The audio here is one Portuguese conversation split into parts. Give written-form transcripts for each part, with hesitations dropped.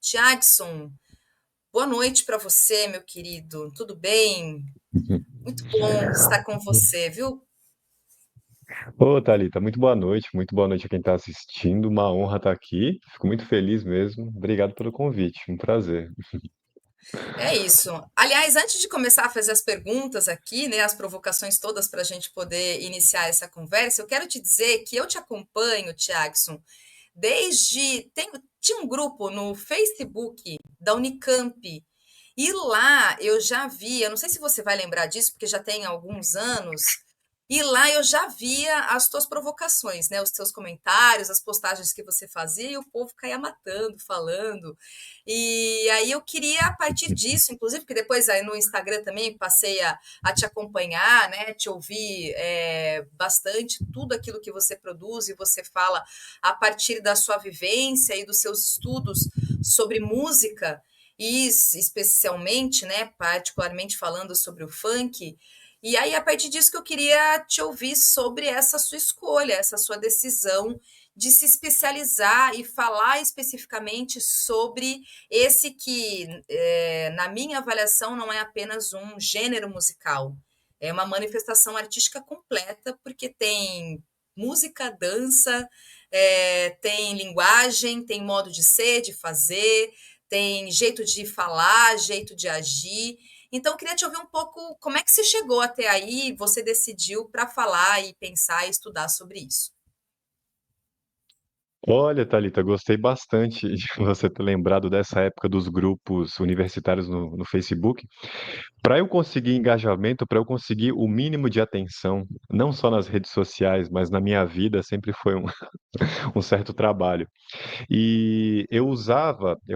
Tiagson, boa noite para você, meu querido. Tudo bem? Muito bom estar com você, viu? Ô, Thalita, muito boa noite a quem está assistindo. Uma honra estar aqui. Fico muito feliz mesmo. Obrigado pelo convite, um prazer. É isso. Aliás, antes de começar a fazer as perguntas aqui, né, as provocações todas para a gente poder iniciar essa conversa, eu quero te dizer que eu te acompanho, Tiagson, tinha um grupo no Facebook da Unicamp. E lá eu já vi, eu não sei se você vai lembrar disso, porque já tem alguns anos, e lá eu já via as tuas provocações, né? Os teus comentários, as postagens que você fazia, e o povo caía matando, falando. E aí eu queria, a partir disso, inclusive, porque depois aí no Instagram também passei a te acompanhar, né? Te ouvir bastante, tudo aquilo que você produz e você fala a partir da sua vivência e dos seus estudos sobre música e especialmente, né, particularmente falando sobre o funk. E aí, a partir disso que eu queria te ouvir sobre essa sua escolha, essa sua decisão de se especializar e falar especificamente sobre esse que, na minha avaliação, não é apenas um gênero musical, é uma manifestação artística completa, porque tem música, dança, tem linguagem, tem modo de ser, de fazer, tem jeito de falar, jeito de agir. Então, eu queria te ouvir um pouco como é que você chegou até aí, você decidiu para falar e pensar e estudar sobre isso. Olha, Thalita, gostei bastante de você ter lembrado dessa época dos grupos universitários no Facebook. Para eu conseguir engajamento, para eu conseguir o mínimo de atenção, não só nas redes sociais, mas na minha vida, sempre foi um certo trabalho. E eu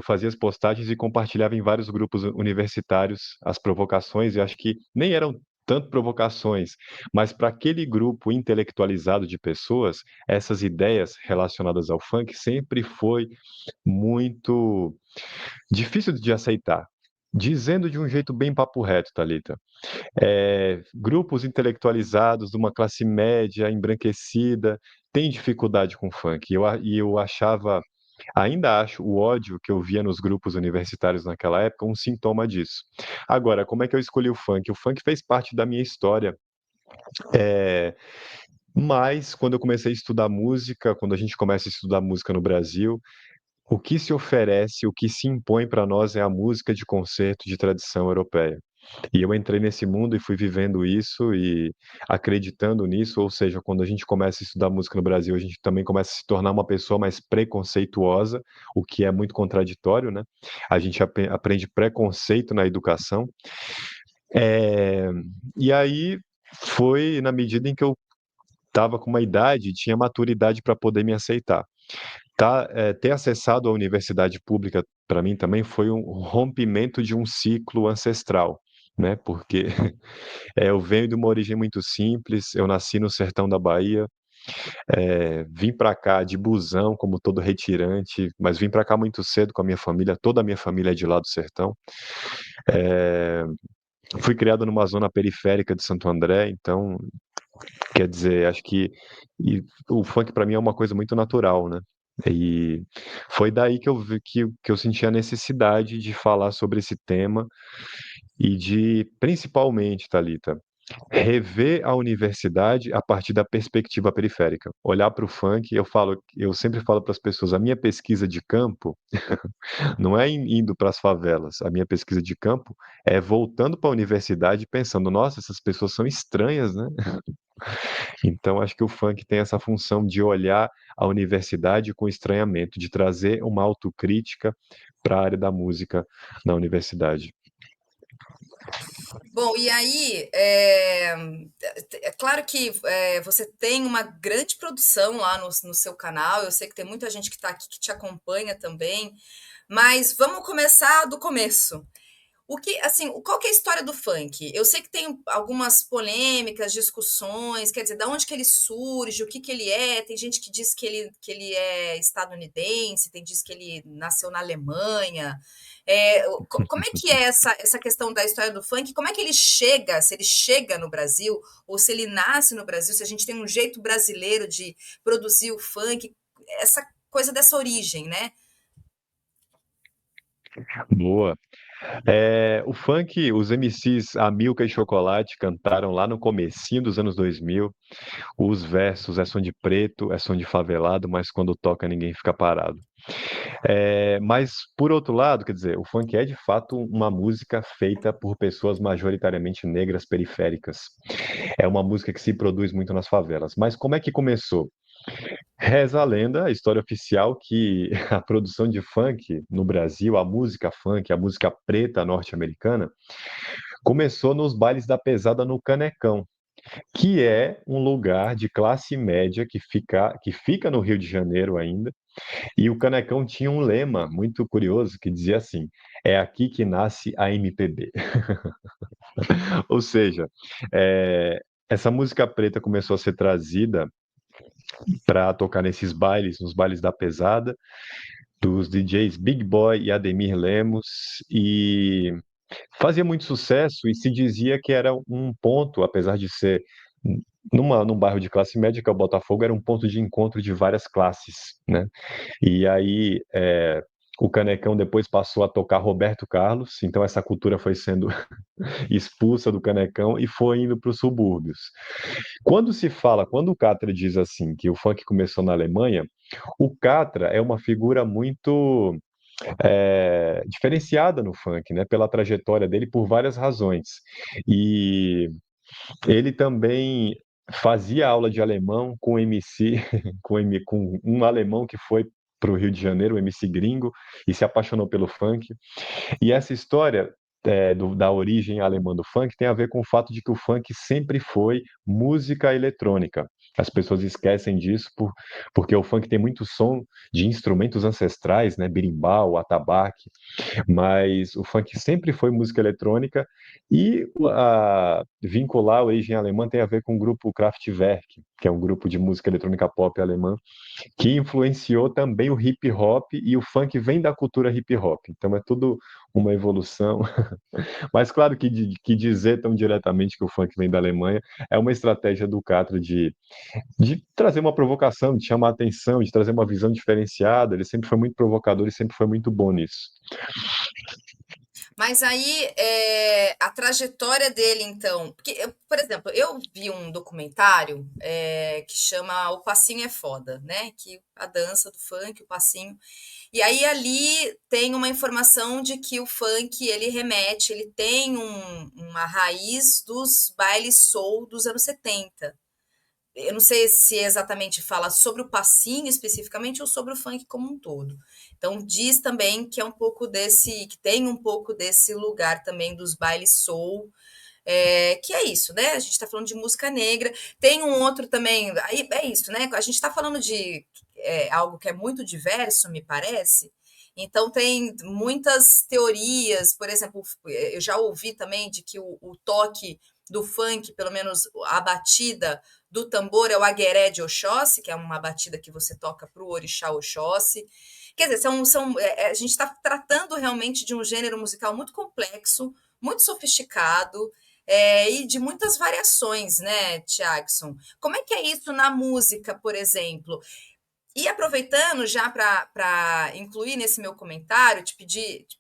fazia as postagens e compartilhava em vários grupos universitários as provocações, e acho que nem eram tanto provocações, mas para aquele grupo intelectualizado de pessoas, essas ideias relacionadas ao funk sempre foi muito difícil de aceitar. Dizendo de um jeito bem papo reto, Thalita. Grupos intelectualizados de uma classe média, embranquecida, têm dificuldade com funk. E eu achava, ainda acho, o ódio que eu via nos grupos universitários naquela época um sintoma disso. Agora, como é que eu escolhi o funk? O funk fez parte da minha história. É, mas quando eu comecei a estudar música, quando a gente começa a estudar música no Brasil, o que se oferece, o que se impõe para nós é a música de concerto de tradição europeia. E eu entrei nesse mundo e fui vivendo isso e acreditando nisso, ou seja, quando a gente começa a estudar música no Brasil, a gente também começa a se tornar uma pessoa mais preconceituosa, o que é muito contraditório, né? A gente aprende preconceito na educação. É, E aí foi na medida em que eu estava com uma idade, tinha maturidade para poder me aceitar. Ter acessado a universidade pública para mim também foi um rompimento de um ciclo ancestral, né? Porque eu venho de uma origem muito simples, eu nasci no sertão da Bahia, vim para cá de busão, como todo retirante, mas vim para cá muito cedo com a minha família, toda a minha família é de lá do sertão. É, Fui criado numa zona periférica de Santo André, então, quer dizer, acho que o funk para mim é uma coisa muito natural, né? E foi daí que eu vi que eu senti a necessidade de falar sobre esse tema e de, principalmente, Thalita, rever a universidade a partir da perspectiva periférica. Olhar para o funk, eu sempre falo para as pessoas, a minha pesquisa de campo não é indo para as favelas, a minha pesquisa de campo é voltando para a universidade e pensando, nossa, essas pessoas são estranhas, né? Então acho que o funk tem essa função de olhar a universidade com estranhamento, de trazer uma autocrítica para a área da música na universidade. Bom, e aí, é claro que você tem uma grande produção lá no seu canal, eu sei que tem muita gente que está aqui que te acompanha também, mas vamos começar do começo. Qual que é a história do funk? Eu sei que tem algumas polêmicas, discussões, quer dizer, da onde que ele surge, o que que ele é? Tem gente que diz que ele é estadunidense, tem diz que ele nasceu na Alemanha. Como é que é essa questão da história do funk? Como é que ele chega, se ele chega no Brasil, ou se ele nasce no Brasil, se a gente tem um jeito brasileiro de produzir o funk, essa coisa dessa origem, né? Boa. O funk, os MCs Amilca e Chocolate cantaram lá no comecinho dos anos 2000. Os versos é som de preto, é som de favelado, mas quando toca ninguém fica parado. Mas, por outro lado, quer dizer, o funk é de fato uma música feita por pessoas majoritariamente negras periféricas. É uma música que se produz muito nas favelas. Mas como é que começou? Reza a lenda, a história oficial, que a produção de funk no Brasil, a música funk, a música preta norte-americana, começou nos bailes da pesada no Canecão, que é um lugar de classe média que fica no Rio de Janeiro ainda. E o Canecão tinha um lema muito curioso que dizia assim: é aqui que nasce a MPB. Ou seja, é, essa música preta começou a ser trazida para tocar nesses bailes, nos bailes da pesada, dos DJs Big Boy e Ademir Lemos, e fazia muito sucesso e se dizia que era um ponto, apesar de ser num bairro de classe média, que é o Botafogo, era um ponto de encontro de várias classes, né? E aí o Canecão depois passou a tocar Roberto Carlos, então essa cultura foi sendo expulsa do Canecão e foi indo para os subúrbios. Quando o Catra diz assim que o funk começou na Alemanha, o Catra é uma figura muito diferenciada no funk, né? Pela trajetória dele, por várias razões. E ele também fazia aula de alemão com MC, com um alemão que foi para o Rio de Janeiro, o MC gringo, e se apaixonou pelo funk. E essa história da origem alemã do funk tem a ver com o fato de que o funk sempre foi música eletrônica. As pessoas esquecem disso porque o funk tem muito som de instrumentos ancestrais, né? Berimbau, atabaque, mas o funk sempre foi música eletrônica e vincular a origem alemã tem a ver com o grupo Kraftwerk, que é um grupo de música eletrônica pop alemã, que influenciou também o hip hop e o funk vem da cultura hip hop. Então é tudo uma evolução. Mas claro que dizer tão diretamente que o funk vem da Alemanha é uma estratégia do Catra de trazer uma provocação, de chamar a atenção, de trazer uma visão diferenciada. Ele sempre foi muito provocador e sempre foi muito bom nisso. Mas aí, a trajetória dele, então, porque, por exemplo, eu vi um documentário que chama O Passinho é Foda, né? Que a dança do funk, o passinho. E aí ali tem uma informação de que o funk ele remete, ele tem uma raiz dos bailes soul dos anos 70. Eu não sei se exatamente fala sobre o passinho especificamente ou sobre o funk como um todo. Então diz também que é um pouco desse, que tem um pouco desse lugar também dos bailes soul, que é isso, né? A gente está falando de música negra. Tem um outro também, aí é isso, né? A gente está falando de algo que é muito diverso, me parece. Então tem muitas teorias, por exemplo, eu já ouvi também de que o toque do funk, pelo menos a batida do tambor é o agueré de Oxóssi, que é uma batida que você toca para o orixá Oxóssi. Quer dizer, a gente está tratando realmente de um gênero musical muito complexo, muito sofisticado, e de muitas variações, né, Tiagson? Como é que é isso na música, por exemplo? E aproveitando já para incluir nesse meu comentário, te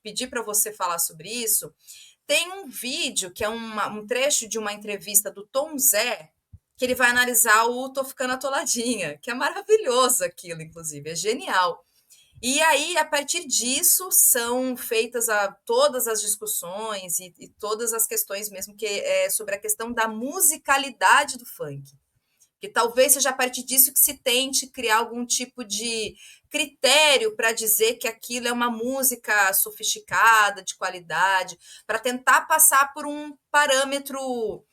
pedir para você falar sobre isso, tem um vídeo que é um trecho de uma entrevista do Tom Zé, que ele vai analisar o Tô Ficando Atoladinha, que é maravilhoso aquilo, inclusive, é genial. E aí, a partir disso, são feitas todas as discussões e todas as questões mesmo que é sobre a questão da musicalidade do funk. Que talvez seja a partir disso que se tente criar algum tipo de critério para dizer que aquilo é uma música sofisticada, de qualidade, para tentar passar por um parâmetro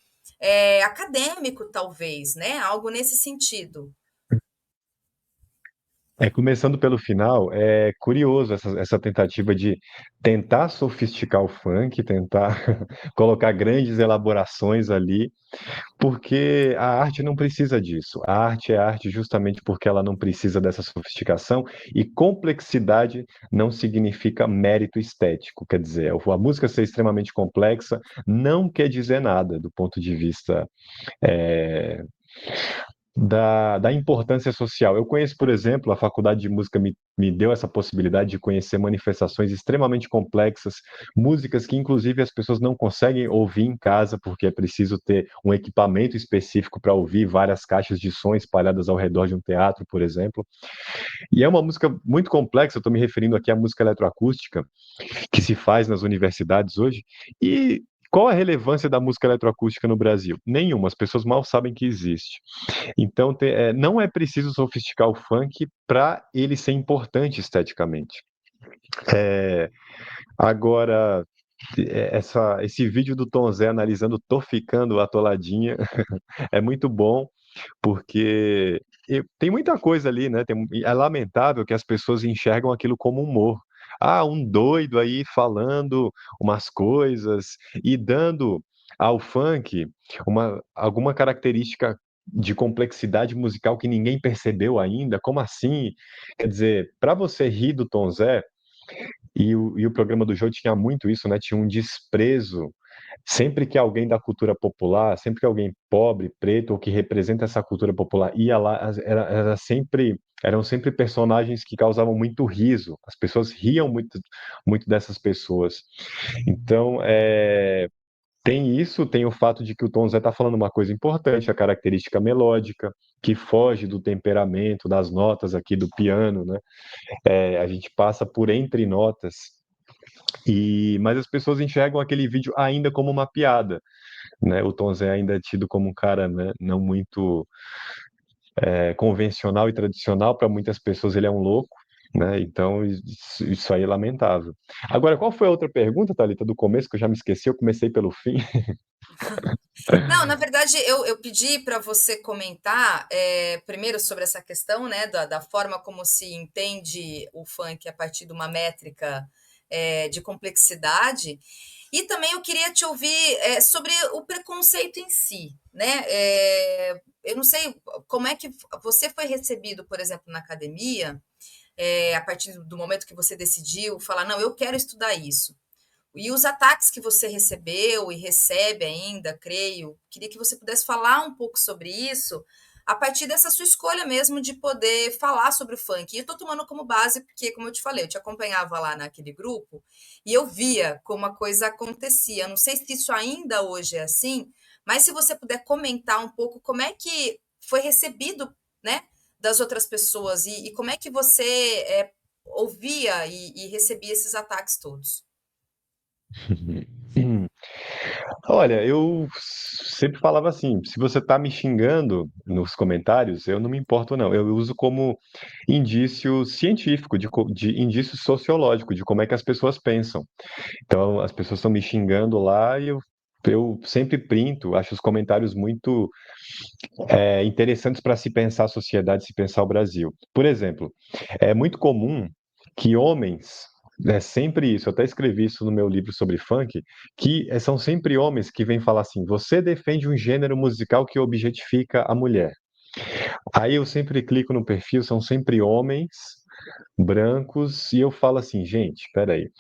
acadêmico, talvez, né? Algo nesse sentido. Começando pelo final, é curioso essa tentativa de tentar sofisticar o funk, tentar colocar grandes elaborações ali, porque a arte não precisa disso. A arte é arte justamente porque ela não precisa dessa sofisticação e complexidade não significa mérito estético. Quer dizer, a música ser extremamente complexa não quer dizer nada do ponto de vista é, da importância social. Eu conheço, por exemplo, a Faculdade de Música me deu essa possibilidade de conhecer manifestações extremamente complexas, músicas que, inclusive, as pessoas não conseguem ouvir em casa, porque é preciso ter um equipamento específico para ouvir várias caixas de som espalhadas ao redor de um teatro, por exemplo. E é uma música muito complexa, eu estou me referindo aqui à música eletroacústica, que se faz nas universidades hoje. E qual a relevância da música eletroacústica no Brasil? Nenhuma, as pessoas mal sabem que existe. Então, não é preciso sofisticar o funk para ele ser importante esteticamente. É, agora, esse vídeo do Tom Zé analisando Tô Ficando Atoladinha é muito bom, porque tem muita coisa ali, né? É lamentável que as pessoas enxergam aquilo como humor. Ah, um doido aí falando umas coisas e dando ao funk alguma característica de complexidade musical que ninguém percebeu ainda. Como assim? Quer dizer, para você rir do Tom Zé, e o programa do Jô tinha muito isso, né? Tinha um desprezo. Sempre que alguém da cultura popular, sempre que alguém pobre, preto, ou que representa essa cultura popular ia lá, eram sempre personagens que causavam muito riso. As pessoas riam muito, muito dessas pessoas. Então, tem isso, tem o fato de que o Tom Zé está falando uma coisa importante, a característica melódica, que foge do temperamento, das notas aqui do piano, né? A gente passa por entre notas. Mas as pessoas enxergam aquele vídeo ainda como uma piada, né? O Tom Zé ainda é tido como um cara, né, não muito convencional e tradicional. Para muitas pessoas ele é um louco, né? Então isso aí é lamentável. Agora, qual foi a outra pergunta, Thalita, do começo, que eu já me esqueci, eu comecei pelo fim. Não, na verdade, eu pedi para você comentar primeiro sobre essa questão, né, da forma como se entende o funk a partir de uma métrica de complexidade, e também eu queria te ouvir sobre o preconceito em si, né? Eu não sei como é que você foi recebido, por exemplo, na academia, a partir do momento que você decidiu falar, não, eu quero estudar isso. E os ataques que você recebeu e recebe ainda, creio, queria que você pudesse falar um pouco sobre isso, a partir dessa sua escolha mesmo de poder falar sobre o funk. E eu estou tomando como base, porque, como eu te falei, eu te acompanhava lá naquele grupo e eu via como a coisa acontecia. Eu não sei se isso ainda hoje é assim, mas se você puder comentar um pouco como é que foi recebido, né, das outras pessoas e como é que você ouvia e recebia esses ataques todos. Olha, eu sempre falava assim: se você está me xingando nos comentários, eu não me importo, não. Eu uso como indício científico, de indício sociológico, de como é que as pessoas pensam. Então, as pessoas estão me xingando lá e eu sempre printo, acho os comentários muito interessantes para se pensar a sociedade, se pensar o Brasil. Por exemplo, é muito comum que homens, é sempre isso, eu até escrevi isso no meu livro sobre funk, que são sempre homens que vêm falar assim: você defende um gênero musical que objetifica a mulher. Aí eu sempre clico no perfil, são sempre homens brancos, e eu falo assim: gente, peraí,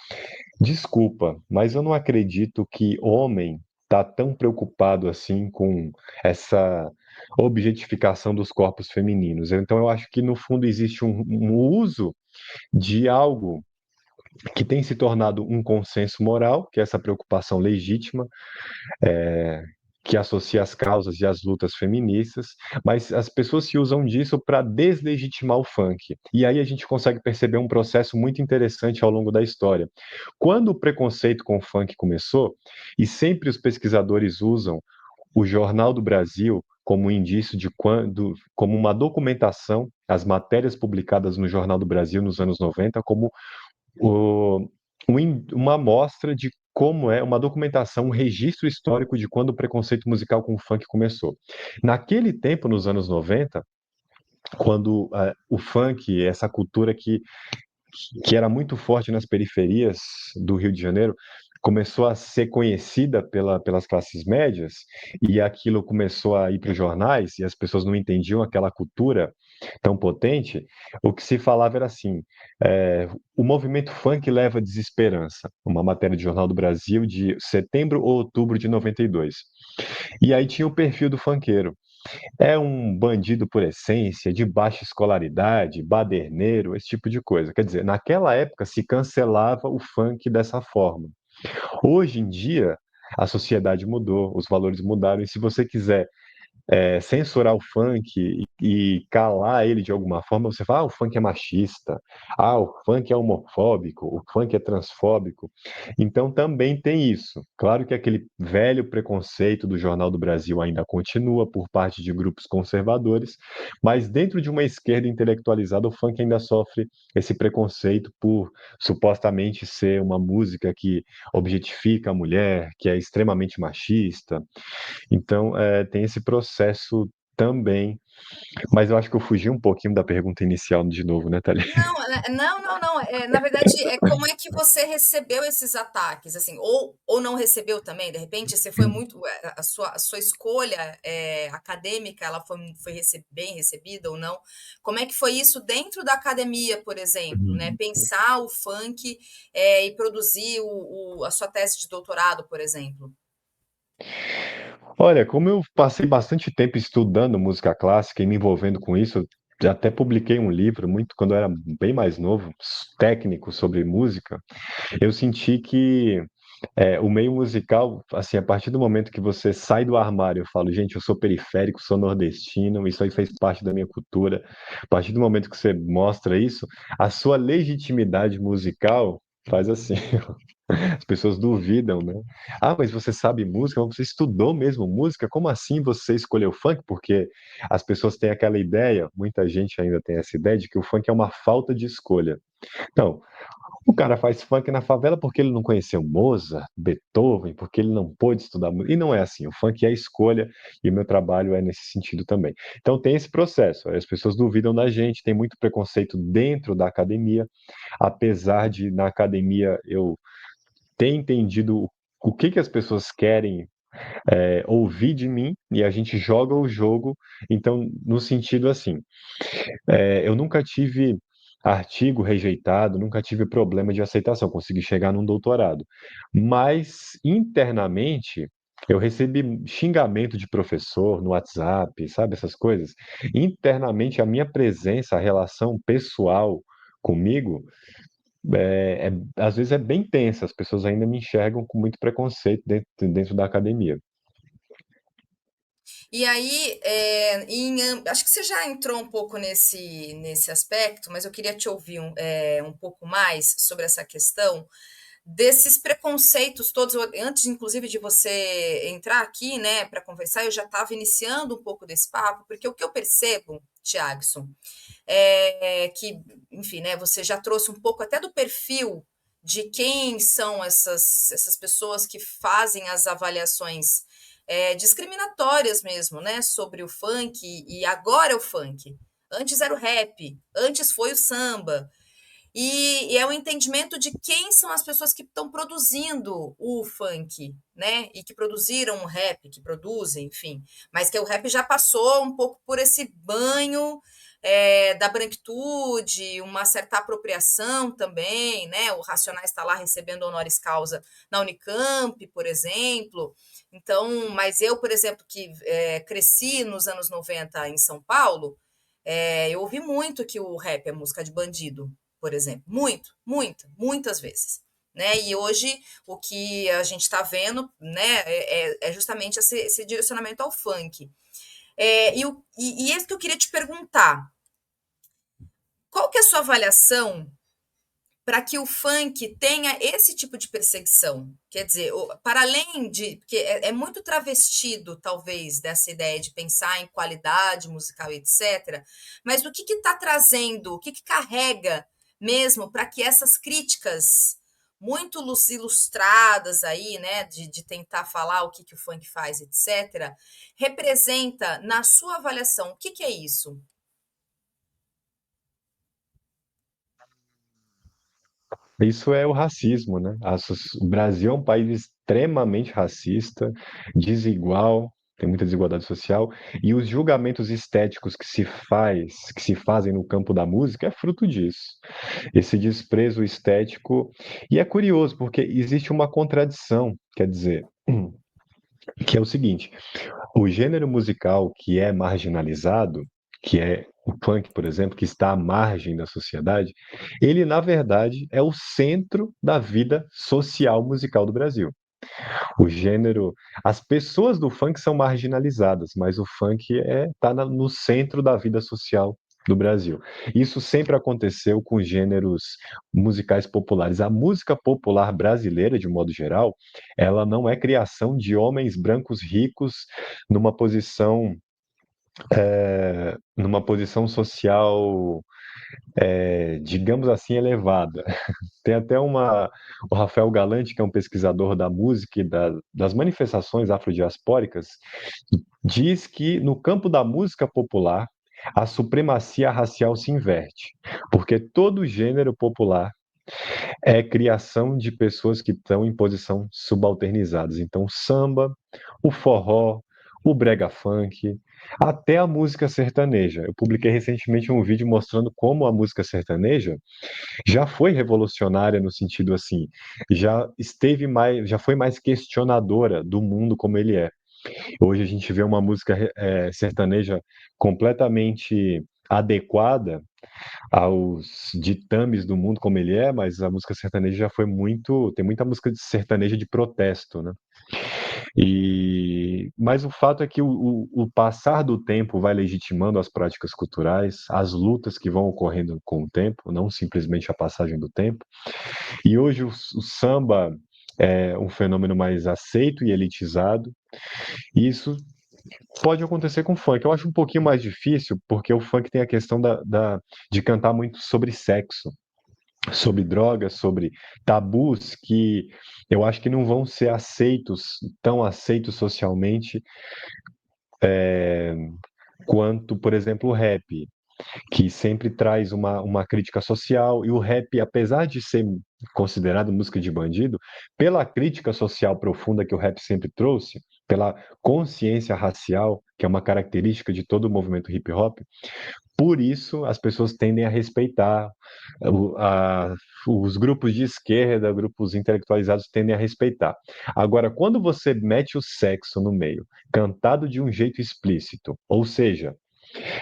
desculpa, mas eu não acredito que homem tá tão preocupado assim com essa objetificação dos corpos femininos. Então eu acho que no fundo existe um uso de algo que tem se tornado um consenso moral, que é essa preocupação legítima, que associa as causas e as lutas feministas, mas as pessoas se usam disso para deslegitimar o funk. E aí a gente consegue perceber um processo muito interessante ao longo da história. Quando o preconceito com o funk começou, e sempre os pesquisadores usam o Jornal do Brasil como um indício de quando, como uma documentação, as matérias publicadas no Jornal do Brasil nos anos 90, como o, uma amostra de como é uma documentação, um registro histórico de quando o preconceito musical com o funk começou. Naquele tempo, nos anos 90, quando o funk, essa cultura que era muito forte nas periferias do Rio de Janeiro, começou a ser conhecida pelas classes médias, e aquilo começou a ir para os jornais, e as pessoas não entendiam aquela cultura tão potente. O que se falava era assim: o movimento funk leva desesperança, uma matéria de Jornal do Brasil de setembro ou outubro de 92. E aí tinha o perfil do funkeiro. é um bandido por essência, de baixa escolaridade, baderneiro, esse tipo de coisa. Quer dizer, naquela época se cancelava o funk dessa forma. Hoje em dia, a sociedade mudou, os valores mudaram, e se você quiser censurar o funk e calar ele de alguma forma, você fala, ah, o funk é machista, ah, o funk é homofóbico, o funk é transfóbico. Então também tem isso. Claro que aquele velho preconceito do Jornal do Brasil ainda continua por parte de grupos conservadores, mas dentro de uma esquerda intelectualizada, o funk ainda sofre esse preconceito por supostamente ser uma música que objetifica a mulher, que é extremamente machista. Então, tem esse processo também. Mas eu acho que eu fugi um pouquinho da pergunta inicial de novo, né, Thalia? Não. Na verdade, é como é que você recebeu esses ataques, assim, ou não recebeu também, de repente, você foi muito, a sua escolha acadêmica, ela foi bem recebida ou não? Como é que foi isso dentro da academia, por exemplo, né? Uhum. Pensar o funk e produzir a sua tese de doutorado, por exemplo. Olha, como eu passei bastante tempo estudando música clássica e me envolvendo com isso, eu já até publiquei um livro, muito quando eu era bem mais novo, técnico sobre música. Eu senti que o meio musical, assim, a partir do momento que você sai do armário, eu falo, gente, eu sou periférico, sou nordestino, isso aí fez parte da minha cultura. A partir do momento que você mostra isso, a sua legitimidade musical faz assim, as pessoas duvidam, né? Ah, mas você sabe música? Mas você estudou mesmo música? Como assim você escolheu funk? Porque as pessoas têm aquela ideia, muita gente ainda tem essa ideia de que o funk é uma falta de escolha. Não, o cara faz funk na favela porque ele não conheceu Mozart, Beethoven, porque ele não pôde estudar música. E não é assim. O funk é escolha e o meu trabalho é nesse sentido também. Então tem esse processo. As pessoas duvidam da gente, tem muito preconceito dentro da academia, apesar de na academia eu ter entendido o que que as pessoas querem ouvir de mim e a gente joga o jogo. Então, no sentido assim, eu nunca tive artigo rejeitado, nunca tive problema de aceitação, consegui chegar num doutorado. Mas internamente eu recebi xingamento de professor no WhatsApp, sabe essas coisas? Internamente a minha presença, a relação pessoal comigo às vezes é bem tensa, as pessoas ainda me enxergam com muito preconceito dentro da academia. E aí, acho que você já entrou um pouco nesse aspecto, mas eu queria te ouvir um pouco mais sobre essa questão desses preconceitos todos. Antes, inclusive, de você entrar aqui, né, para conversar, eu já estava iniciando um pouco desse papo, porque o que eu percebo, Tiagson, é que, enfim, né, você já trouxe um pouco até do perfil de quem são essas pessoas que fazem as avaliações discriminatórias mesmo, né, sobre o funk, e agora é o funk. Antes era o rap, antes foi o samba. E é o entendimento de quem são as pessoas que estão produzindo o funk, né? E que produziram o rap, que produzem, enfim. Mas que o rap já passou um pouco por esse banho da branquitude, uma certa apropriação também, né? O Racionais está lá recebendo honoris causa na Unicamp, por exemplo. Então, mas eu, por exemplo, que cresci nos anos 90 em São Paulo, eu ouvi muito que o rap é música de bandido, por exemplo. Muitas vezes. Né? E hoje o que a gente está vendo, né, é justamente esse direcionamento ao funk. E é isso que eu queria te perguntar. Qual que é a sua avaliação para que o funk tenha esse tipo de perseguição? Quer dizer, para além de. Porque é muito travestido, talvez, dessa ideia de pensar em qualidade musical, etc. Mas o que está trazendo, o que carrega mesmo para que essas críticas muito ilustradas aí, né, de tentar falar o que o funk faz, etc., representa, na sua avaliação, o que é isso? Isso é o racismo, né? O Brasil é um país extremamente racista, desigual, tem muita desigualdade social, e os julgamentos estéticos que se fazem no campo da música é fruto disso. Esse desprezo estético, e é curioso porque existe uma contradição, quer dizer, que é o seguinte: o gênero musical que é marginalizado, que é o funk, por exemplo, que está à margem da sociedade, ele, na verdade, é o centro da vida social musical do Brasil. O gênero, as pessoas do funk são marginalizadas, mas o funk tá no centro da vida social do Brasil. Isso sempre aconteceu com gêneros musicais populares. A música popular brasileira, de um modo geral, ela não é criação de homens brancos ricos numa posição numa posição social, digamos assim, elevada. Tem até o Rafael Galante, que é um pesquisador da música e das manifestações afrodiaspóricas, diz que no campo da música popular, a supremacia racial se inverte, porque todo gênero popular é criação de pessoas que estão em posição subalternizadas. Então, o samba, o forró, o brega funk, até a música sertaneja. Eu publiquei recentemente um vídeo mostrando como a música sertaneja já foi revolucionária no sentido assim, já foi mais questionadora do mundo como ele é. Hoje a gente vê uma música sertaneja completamente adequada aos ditames do mundo como ele é, mas a música sertaneja já foi muito, tem muita música de sertaneja de protesto, né? Mas o fato é que o passar do tempo vai legitimando as práticas culturais, as lutas que vão ocorrendo com o tempo, não simplesmente a passagem do tempo. E hoje o samba é um fenômeno mais aceito e elitizado. E isso pode acontecer com o funk. Eu acho um pouquinho mais difícil, porque o funk tem a questão de cantar muito sobre sexo, sobre drogas, sobre tabus que eu acho que não vão ser tão aceitos socialmente quanto, por exemplo, o rap, que sempre traz uma crítica social, e o rap, apesar de ser considerado música de bandido, pela crítica social profunda que o rap sempre trouxe, pela consciência racial, que é uma característica de todo o movimento hip hop, por isso as pessoas tendem a respeitar, os grupos de esquerda, grupos intelectualizados tendem a respeitar. Agora, quando você mete o sexo no meio, cantado de um jeito explícito, ou seja,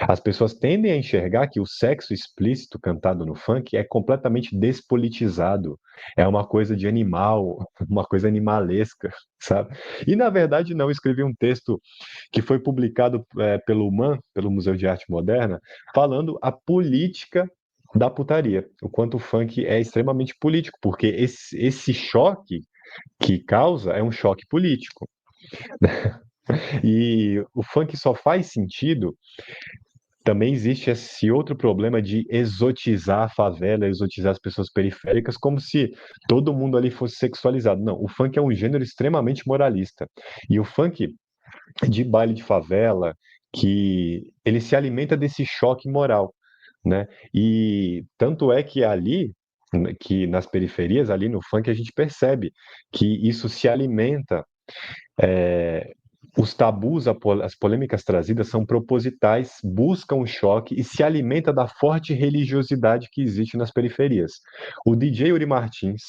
as pessoas tendem a enxergar que o sexo explícito cantado no funk é completamente despolitizado, é uma coisa de animal, uma coisa animalesca, sabe? E na verdade não, eu escrevi um texto que foi publicado pelo MAN, pelo Museu de Arte Moderna, falando a política da putaria, o quanto o funk é extremamente político, porque esse choque que causa é um choque político. E o funk só faz sentido. Também existe esse outro problema de exotizar a favela, exotizar as pessoas periféricas, como se todo mundo ali fosse sexualizado. Não, o funk é um gênero extremamente moralista. E o funk de baile de favela, que ele se alimenta desse choque moral, né? E tanto é que ali, que nas periferias, ali no funk, a gente percebe que isso se alimenta, os tabus, as polêmicas trazidas são propositais, buscam um choque e se alimenta da forte religiosidade que existe nas periferias. O DJ Uri Martins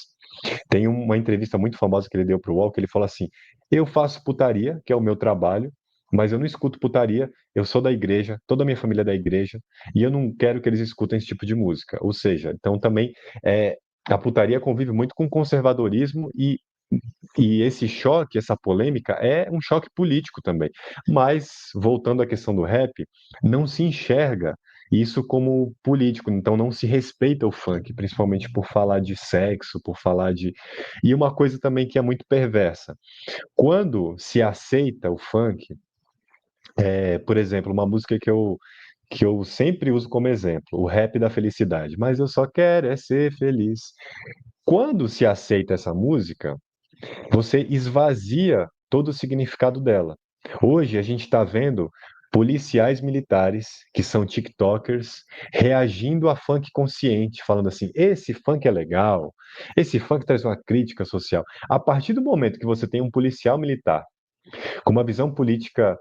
tem uma entrevista muito famosa que ele deu para o UOL, que ele fala assim: eu faço putaria, que é o meu trabalho, mas eu não escuto putaria, eu sou da igreja, toda a minha família é da igreja, e eu não quero que eles escutem esse tipo de música. Ou seja, então também a putaria convive muito com conservadorismo e esse choque, essa polêmica, é um choque político também. Mas, voltando à questão do rap, não se enxerga isso como político, então não se respeita o funk, principalmente por falar de sexo, por falar de. E uma coisa também que é muito perversa: quando se aceita o funk, por exemplo, uma música que eu sempre uso como exemplo, o rap da felicidade, mas eu só quero é ser feliz. Quando se aceita essa música, você esvazia todo o significado dela. Hoje a gente está vendo policiais militares que são TikTokers reagindo a funk consciente, falando assim: esse funk é legal, esse funk traz uma crítica social. A partir do momento que você tem um policial militar com uma visão política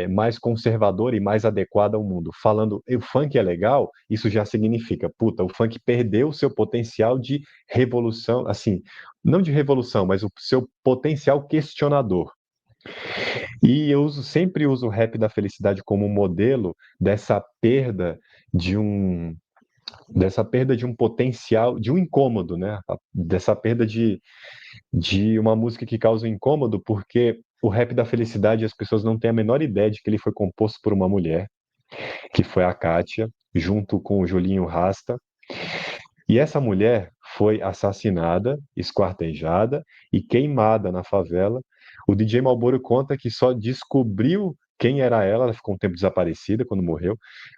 mais conservadora e mais adequada ao mundo, falando o funk é legal, isso já significa, puta, o funk perdeu o seu potencial de revolução, assim, não de revolução, mas o seu potencial questionador. E sempre uso o rap da felicidade como modelo dessa perda de um potencial, de um incômodo, né? Dessa perda de uma música que causa um incômodo, porque o rap da felicidade as pessoas não têm a menor ideia de que ele foi composto por uma mulher, que foi a Kátia, junto com o Julinho Rasta. E essa mulher foi assassinada, esquartejada e queimada na favela. O DJ Malboro conta que só descobriu quem era ela ficou um tempo desaparecida quando morreu.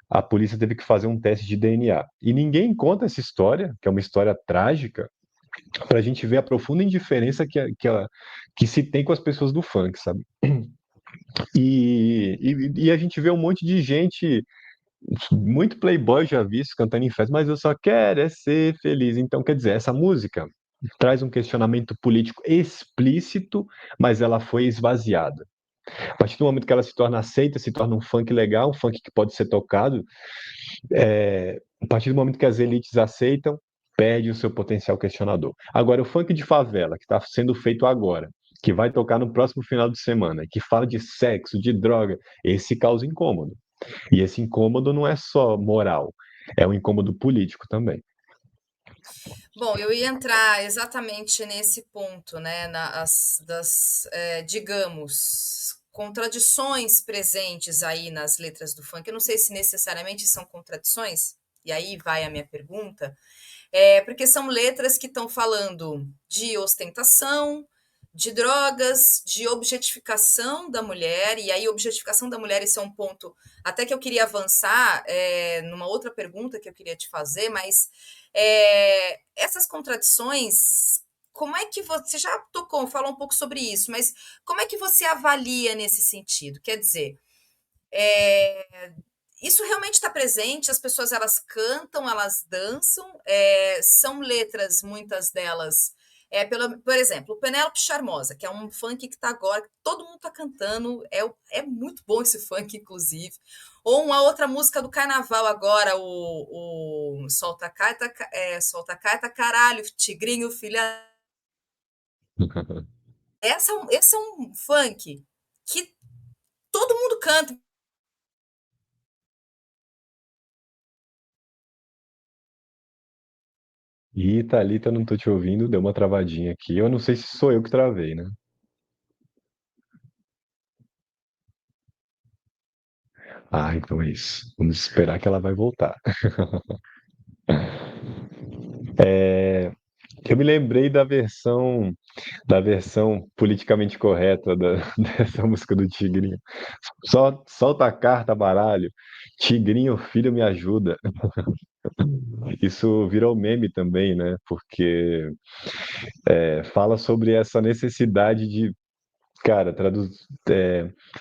A polícia teve que fazer um teste de DNA. E ninguém conta essa história, que é uma história trágica, para a gente ver a profunda indiferença que se tem com as pessoas do funk, sabe? E a gente vê um monte de gente, muito playboy já vi isso cantando em festa, mas eu só quero é ser feliz. Então, quer dizer, essa música traz um questionamento político explícito, mas ela foi esvaziada. A partir do momento que ela se torna aceita, se torna um funk legal, um funk que pode ser tocado, a partir do momento que as elites aceitam, perde o seu potencial questionador. Agora, o funk de favela, que está sendo feito agora, que vai tocar no próximo final de semana, que fala de sexo, de droga, esse causa incômodo. E esse incômodo não é só moral, é um incômodo político também. Bom, eu ia entrar exatamente nesse ponto, né, digamos, contradições presentes aí nas letras do funk. Eu não sei se necessariamente são contradições, e aí vai a minha pergunta, porque são letras que estão falando de ostentação, de drogas, de objetificação da mulher, e aí objetificação da mulher, isso é um ponto até que eu queria avançar numa outra pergunta que eu queria te fazer, mas essas contradições, como é que você já tocou, falou um pouco sobre isso, mas como é que você avalia nesse sentido? Quer dizer, isso realmente está presente, as pessoas elas cantam, elas dançam, são letras, muitas delas. Por exemplo, o Penélope Charmosa, que é um funk que está agora, que todo mundo está cantando, é muito bom esse funk, inclusive. Ou uma outra música do carnaval agora, o Solta Carta, Solta Carta, caralho, Tigrinho, filha. Esse é um funk que todo mundo canta. E Thalita, não tô te ouvindo, deu uma travadinha aqui. Eu não sei se sou eu que travei, né? Ah, então é isso. Vamos esperar que ela vai voltar. Eu me lembrei da versão politicamente correta dessa música do Tigrinho. Só solta a carta, baralho. Tigrinho, filho, me ajuda. Isso virou meme também, né? Porque fala sobre essa necessidade de, cara,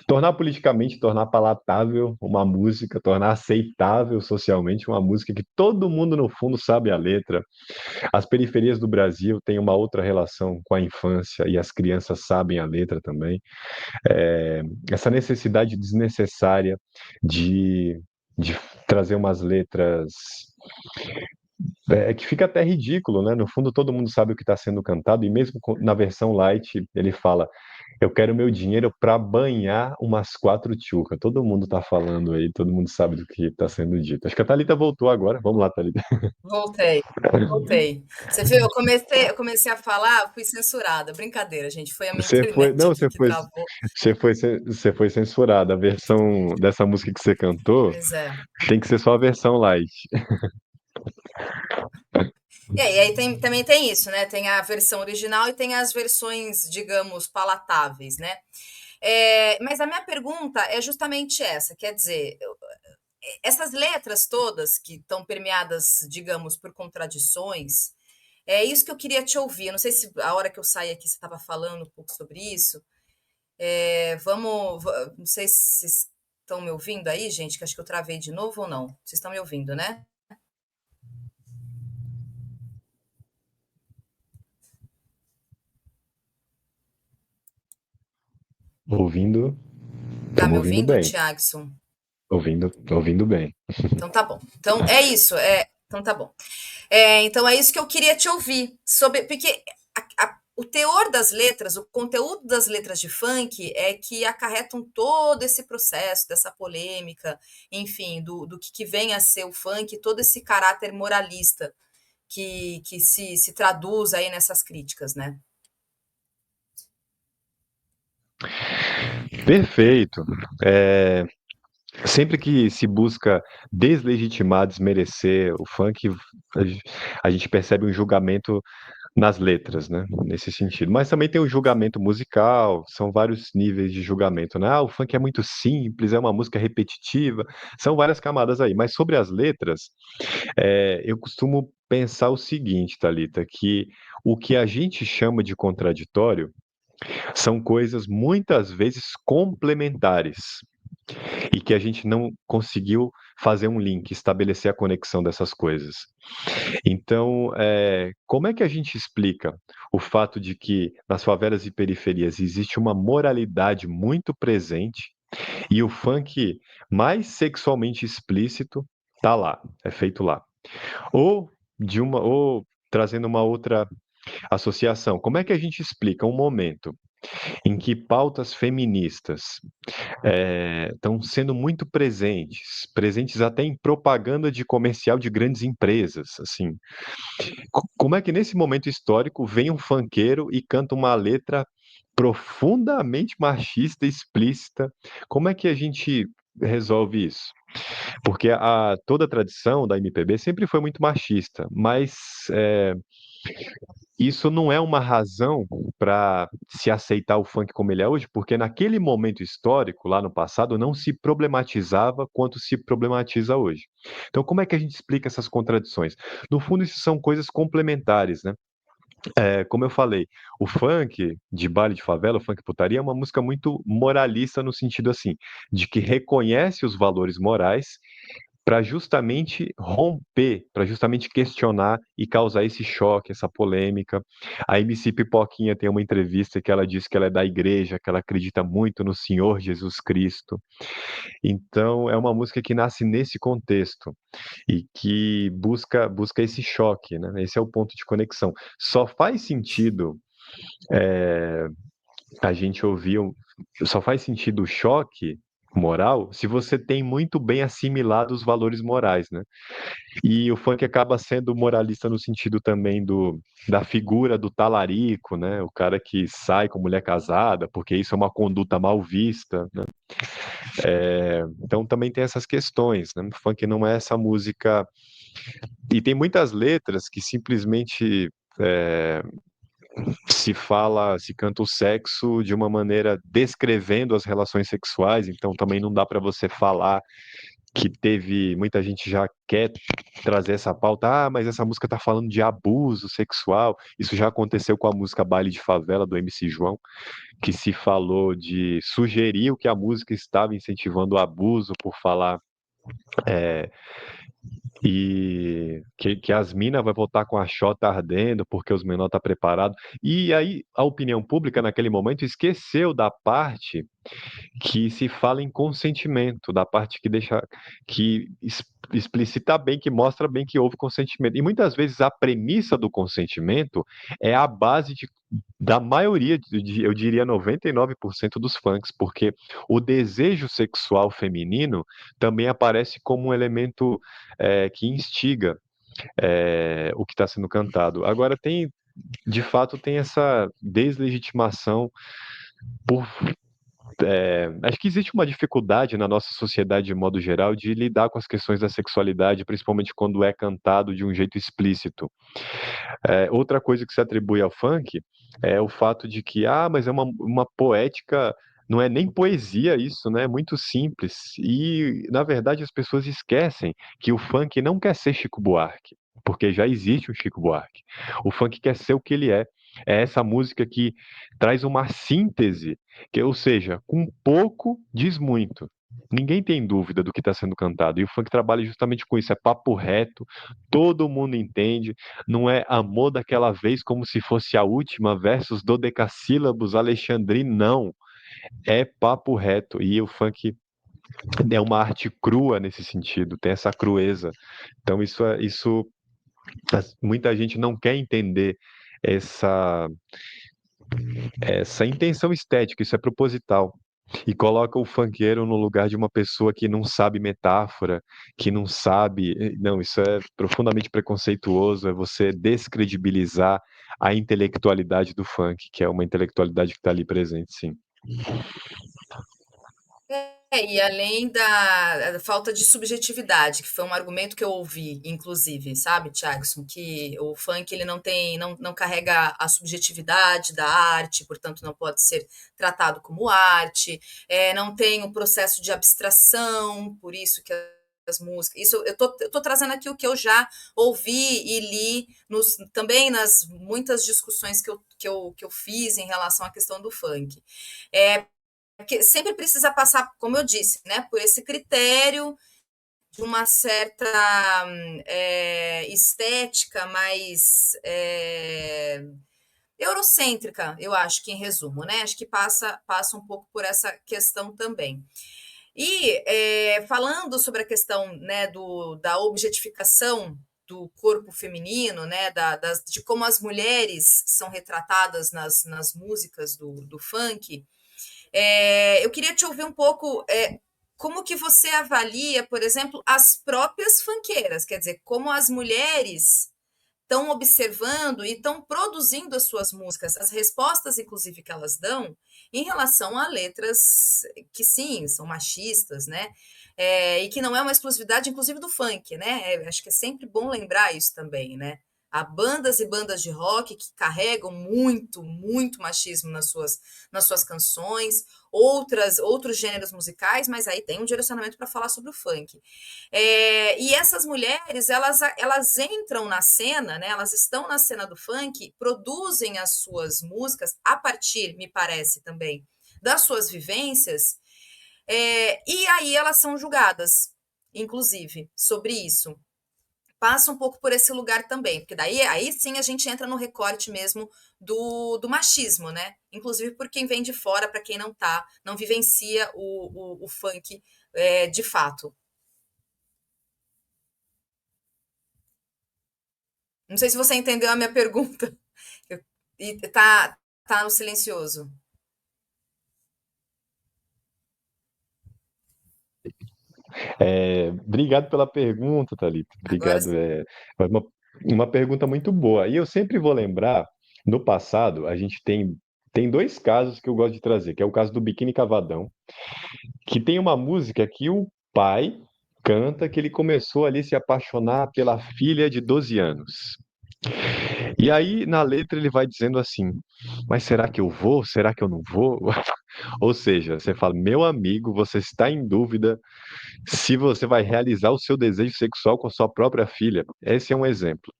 tornar politicamente, tornar palatável uma música, tornar aceitável socialmente uma música que todo mundo, no fundo, sabe a letra. As periferias do Brasil têm uma outra relação com a infância e as crianças sabem a letra também. Essa necessidade desnecessária de trazer umas letras que fica até ridículo, né? No fundo, todo mundo sabe o que está sendo cantado, e mesmo na versão light, ele fala: Eu quero meu dinheiro para banhar umas 4 tchurras. Todo mundo está falando aí, todo mundo sabe do que está sendo dito. Acho que a Thalita voltou agora. Vamos lá, Thalita. Voltei, voltei. Você viu, eu comecei a falar, fui censurada. Brincadeira, gente, foi a minha Você foi, internet não, aqui que travou. você foi censurada. A versão dessa música que você cantou Pois é. tem que ser só a versão light. E aí também tem isso, né? Tem a versão original e tem as versões, digamos, palatáveis, né? Mas a minha pergunta é justamente essa, quer dizer, essas letras todas que estão permeadas, digamos, por contradições, é isso que eu queria te ouvir. Eu não sei se a hora que eu saí aqui você estava falando um pouco sobre isso. Não sei se vocês estão me ouvindo aí, gente, que acho que eu travei de novo ou não. Vocês estão me ouvindo, né? Ouvindo, Tá estamos me ouvindo ouvindo, bem. Tiagson? Ouvindo bem. Então tá bom. Então é isso. Então tá bom. Então é isso que eu queria te ouvir sobre, porque o teor das letras, o conteúdo das letras de funk é que acarretam todo esse processo, dessa polêmica, enfim, do que vem a ser o funk, todo esse caráter moralista que se traduz aí nessas críticas, né? Perfeito. É, sempre que se busca deslegitimar, desmerecer o funk, a gente percebe um julgamento nas letras, né? Nesse sentido. Mas também tem o julgamento musical, são vários níveis de julgamento, né? Ah, o funk é muito simples, é uma música repetitiva, são várias camadas aí. Mas sobre as letras, eu costumo pensar o seguinte, Thalita, que o que a gente chama de contraditório são coisas muitas vezes complementares e que a gente não conseguiu fazer um link, estabelecer a conexão dessas coisas. Então, como é que a gente explica o fato de que nas favelas e periferias existe uma moralidade muito presente e o funk mais sexualmente explícito tá lá, é feito lá? Ou trazendo uma outra associação, como é que a gente explica um momento em que pautas feministas estão sendo muito presentes, presentes até em propaganda de comercial de grandes empresas, assim. Como é que nesse momento histórico vem um funkeiro e canta uma letra profundamente machista, explícita? Como é que a gente resolve isso? Porque toda a tradição da MPB sempre foi muito machista, mas isso não é uma razão para se aceitar o funk como ele é hoje, porque naquele momento histórico, lá no passado, não se problematizava quanto se problematiza hoje. Então, como é que a gente explica essas contradições? No fundo, isso são coisas complementares, né? Como eu falei, o funk de baile de favela, o funk putaria, é uma música muito moralista no sentido assim, de que reconhece os valores morais para justamente romper, para justamente questionar e causar esse choque, essa polêmica. A MC Pipoquinha tem uma entrevista que ela diz que ela é da igreja, que ela acredita muito no Senhor Jesus Cristo. Então, é uma música que nasce nesse contexto e que busca esse choque, né? Esse é o ponto de conexão. Só faz sentido a gente ouvir, só faz sentido o choque moral se você tem muito bem assimilado os valores morais, né? E o funk acaba sendo moralista no sentido também da figura do talarico, né? O cara que sai com mulher casada, porque isso é uma conduta mal vista, né? Então também tem essas questões, né? O funk não é essa música. E tem muitas letras que simplesmente se canta o sexo de uma maneira descrevendo as relações sexuais, então também não dá para você falar que teve, muita gente já quer trazer essa pauta, mas essa música tá falando de abuso sexual. Isso já aconteceu com a música Baile de Favela do MC João, que se falou de sugeriu que a música estava incentivando o abuso por falar que as minas vai voltar com a chota ardendo porque os menores tá preparado. E aí a opinião pública naquele momento esqueceu da parte que se fala em consentimento, da parte que deixa, que explicita bem, que mostra bem que houve consentimento. E muitas vezes a premissa do consentimento é a base da maioria, eu diria 99% dos funks, porque o desejo sexual feminino também aparece como um elemento que instiga o que está sendo cantado. Agora de fato, tem essa deslegitimação por acho que existe uma dificuldade na nossa sociedade, de modo geral, de lidar com as questões da sexualidade, principalmente quando é cantado de um jeito explícito. Outra coisa que se atribui ao funk é o fato de que, mas é uma poética, não é nem poesia isso, né? É muito simples. E, na verdade, as pessoas esquecem que o funk não quer ser Chico Buarque, porque já existe um Chico Buarque. O funk quer ser o que ele é. É essa música que traz uma síntese, ou seja, com pouco diz muito. Ninguém tem dúvida do que está sendo cantado. E o funk trabalha justamente com isso. É papo reto, todo mundo entende. Não é amor daquela vez como se fosse a última, versus dodecassílabos alexandrino, não. É papo reto. E o funk é uma arte crua nesse sentido, tem essa crueza. Então, muita gente não quer entender essa essa intenção estética, isso é proposital. E coloca o funkeiro no lugar de uma pessoa que não sabe metáfora, que não sabe. Não, isso é profundamente preconceituoso, é você descredibilizar a intelectualidade do funk, que é uma intelectualidade que está ali presente, sim. E além da falta de subjetividade, que foi um argumento que eu ouvi, inclusive, sabe, Thiagson, que o funk ele não tem, não carrega a subjetividade da arte, portanto não pode ser tratado como arte, não tem o processo de abstração, por isso que as músicas. Isso eu tô trazendo aqui o que eu já ouvi e li também nas muitas discussões que eu fiz em relação à questão do funk. É, porque sempre precisa passar, como eu disse, né, por esse critério de uma certa estética mais eurocêntrica, eu acho que em resumo, né? Acho que passa um pouco por essa questão também. E falando sobre a questão, né, da objetificação do corpo feminino, né, de como as mulheres são retratadas nas músicas do funk, eu queria te ouvir um pouco como que você avalia, por exemplo, as próprias funkeiras, quer dizer, como as mulheres estão observando e estão produzindo as suas músicas, as respostas, inclusive, que elas dão em relação a letras que, sim, são machistas, né? E que não é uma exclusividade, inclusive, do funk, né? Acho que é sempre bom lembrar isso também, né? Há bandas e bandas de rock que carregam muito, muito machismo nas suas canções, outros gêneros musicais, mas aí tem um direcionamento para falar sobre o funk. E essas mulheres, elas entram na cena, né? Elas estão na cena do funk, produzem as suas músicas a partir, me parece também, das suas vivências, e aí elas são julgadas, inclusive, sobre isso. Passa um pouco por esse lugar também, porque daí aí sim a gente entra no recorte mesmo do machismo, né? Inclusive por quem vem de fora, para quem não vivencia o funk de fato. Não sei se você entendeu a minha pergunta. E tá no silencioso. Obrigado pela pergunta, Thalita. Agora Obrigado. É uma pergunta muito boa. E eu sempre vou lembrar, no passado, a gente tem dois casos que eu gosto de trazer, que é o caso do Biquíni Cavadão, que tem uma música que o pai canta que ele começou ali a se apaixonar pela filha de 12 anos. E aí, na letra, ele vai dizendo assim: mas será que eu vou? Será que eu não vou? Ou seja, você fala, meu amigo, você está em dúvida se você vai realizar o seu desejo sexual com a sua própria filha. Esse é um exemplo.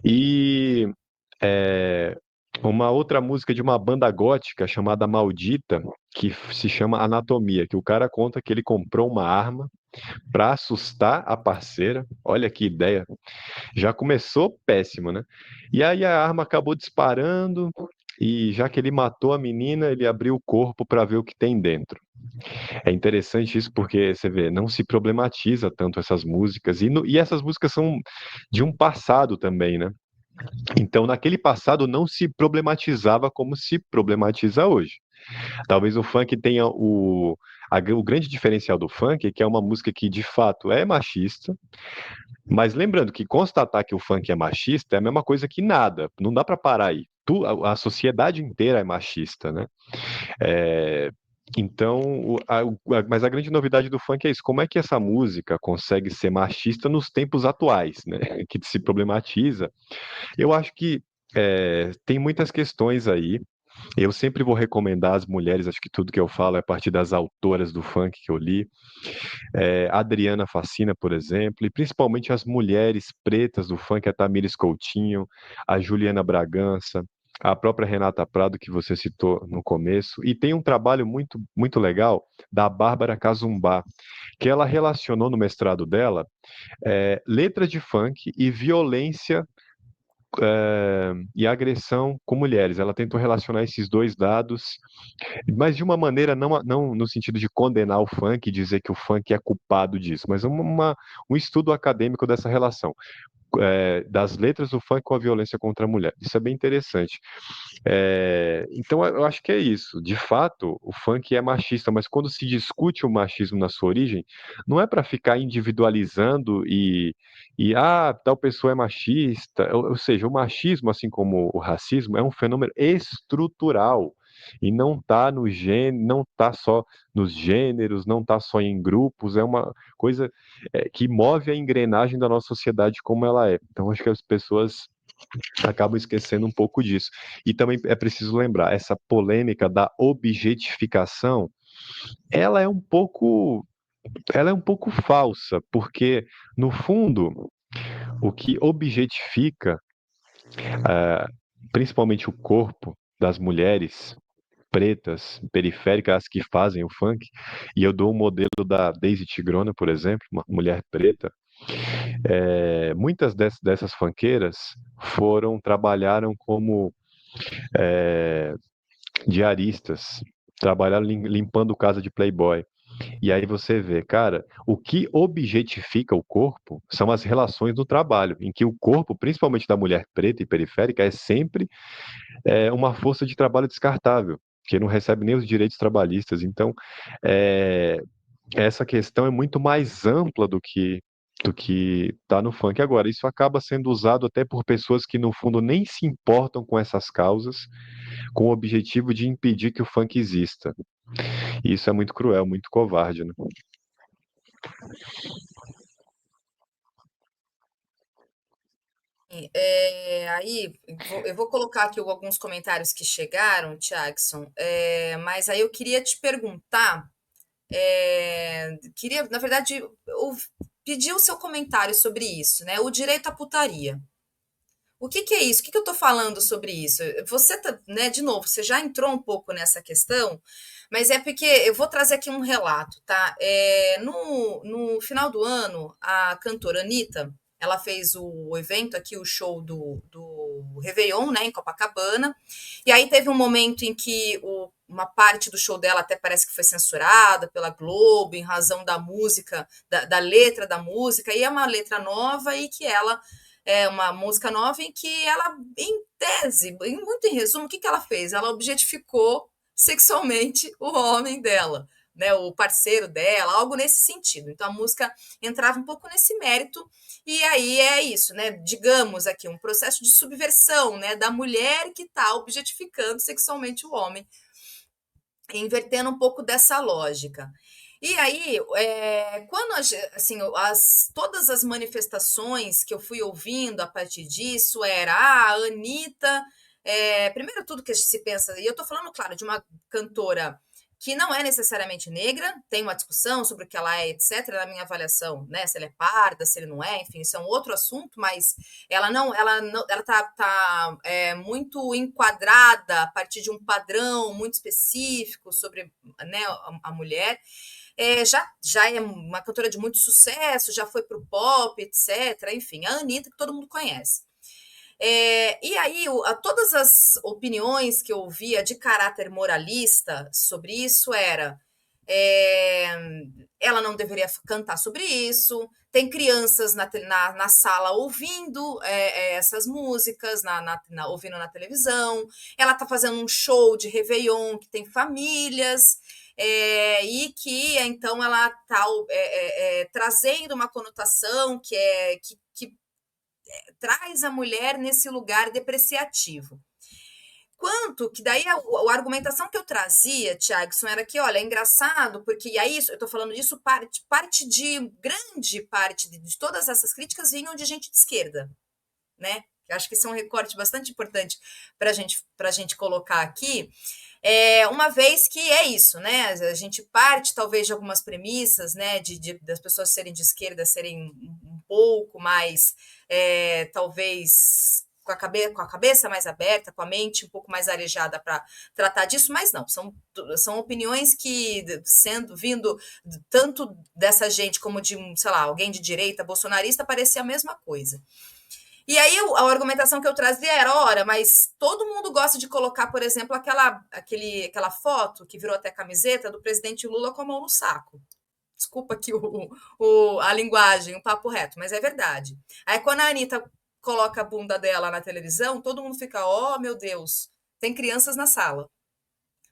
E é, uma outra música de uma banda gótica chamada Maldita, que se chama Anatomia, que o cara conta que ele comprou uma arma para assustar a parceira. Olha que ideia. Já começou péssimo, né? E aí a arma acabou disparando. E já que ele matou a menina, ele abriu o corpo para ver o que tem dentro. É interessante isso porque você vê, não se problematiza tanto essas músicas, e essas músicas são de um passado também, né? Então, naquele passado não se problematizava como se problematiza hoje. Talvez o funk tenha o grande diferencial do funk é que é uma música que de fato é machista, mas lembrando que constatar que o funk é machista é a mesma coisa que nada, não dá para parar aí. A sociedade inteira é machista, né? É, então, mas a grande novidade do funk é isso. Como é que essa música consegue ser machista nos tempos atuais, né? Que se problematiza. Eu acho que tem muitas questões aí. Eu sempre vou recomendar as mulheres, acho que tudo que eu falo é a partir das autoras do funk que eu li. A Adriana Facina, por exemplo, e principalmente as mulheres pretas do funk, a Tamires Coutinho, a Juliana Bragança, a própria Renata Prado, que você citou no começo, e tem um trabalho muito, muito legal da Bárbara Cazumbá, que ela relacionou no mestrado dela letras de funk e violência e agressão com mulheres. Ela tentou relacionar esses dois dados, mas de uma maneira não no sentido de condenar o funk e dizer que o funk é culpado disso, mas um estudo acadêmico dessa relação. das letras do funk com a violência contra a mulher. Isso é bem interessante. Então, eu acho que é isso. De fato, o funk é machista, mas quando se discute o machismo na sua origem, não é para ficar individualizando tal pessoa é machista. Ou seja, o machismo, assim como o racismo, é um fenômeno estrutural. E não está no gênero, não está só nos gêneros, não está só em grupos, é uma coisa que move a engrenagem da nossa sociedade como ela é. Então, acho que as pessoas acabam esquecendo um pouco disso. E também é preciso lembrar, essa polêmica da objetificação, ela é um pouco, ela é um pouco falsa, porque no fundo, o que objetifica, principalmente o corpo das mulheres pretas, periféricas, as que fazem o funk, e eu dou um modelo da Daisy Tigrona, por exemplo, uma mulher preta. Muitas dessas funkeiras trabalharam como diaristas, trabalharam limpando casa de playboy. E aí você vê, cara, o que objetifica o corpo são as relações do trabalho, em que o corpo, principalmente da mulher preta e periférica, é sempre uma força de trabalho descartável, que não recebe nem os direitos trabalhistas. Então, é, essa questão é muito mais ampla do que está no funk agora. Isso acaba sendo usado até por pessoas que, no fundo, nem se importam com essas causas, com o objetivo de impedir que o funk exista. E isso é muito cruel, muito covarde, né? Aí eu vou colocar aqui alguns comentários que chegaram, Tiagson, mas aí eu queria te perguntar, queria, na verdade, pedir o seu comentário sobre isso, né? O direito à putaria. O que que é isso? O que que eu tô falando sobre isso? Você tá, né, de novo, você já entrou um pouco nessa questão, mas é porque eu vou trazer aqui um relato, tá? No final do ano, a cantora Anitta, ela fez o evento aqui, o show do Réveillon, né, em Copacabana, e aí teve um momento em que uma parte do show dela até parece que foi censurada pela Globo, em razão da música, da letra da música, e é uma letra nova e que ela é uma música nova em que ela, em tese, muito em resumo, o que que ela fez? Ela objetificou sexualmente o homem dela, né, o parceiro dela, algo nesse sentido. Então a música entrava um pouco nesse mérito e aí é isso, né? Digamos aqui um processo de subversão, né, da mulher que está objetificando sexualmente o homem, invertendo um pouco dessa lógica. E aí, quando assim, todas as manifestações que eu fui ouvindo a partir disso era a Anitta. Primeiro, tudo que se pensa, e eu estou falando, claro, de uma cantora que não é necessariamente negra, tem uma discussão sobre o que ela é, etc., na minha avaliação, né? Se ela é parda, se ele não é, enfim, isso é um outro assunto, mas ela tá muito enquadrada a partir de um padrão muito específico sobre, né, a mulher. Já é uma cantora de muito sucesso, já foi para o pop, etc. Enfim, a Anitta, que todo mundo conhece. E aí, todas as opiniões que eu ouvia de caráter moralista sobre isso é, ela não deveria cantar sobre isso. Tem crianças na sala ouvindo essas músicas, ouvindo na televisão. Ela está fazendo um show de Réveillon que tem famílias. E que então ela está trazendo uma conotação que traz a mulher nesse lugar depreciativo. Quanto que daí a argumentação que eu trazia, Tiagson, era que, olha, é engraçado, porque e aí eu estou falando disso, grande parte de todas essas críticas vinham de gente de esquerda, né? Eu acho que esse é um recorte bastante importante para a gente colocar aqui. Uma vez que é isso, né? A gente parte talvez de algumas premissas, né? Das pessoas serem de esquerda serem um pouco mais, talvez com a cabeça mais aberta, com a mente um pouco mais arejada para tratar disso, mas não, são opiniões que, vindo tanto dessa gente como de, sei lá, alguém de direita, bolsonarista, parecia a mesma coisa. E aí a argumentação que eu trazia era, ora, mas todo mundo gosta de colocar, por exemplo, aquela foto que virou até camiseta do presidente Lula com a mão no saco. Desculpa aqui a linguagem, o papo reto, mas é verdade. Aí quando a Anitta coloca a bunda dela na televisão, todo mundo fica, oh meu Deus, tem crianças na sala.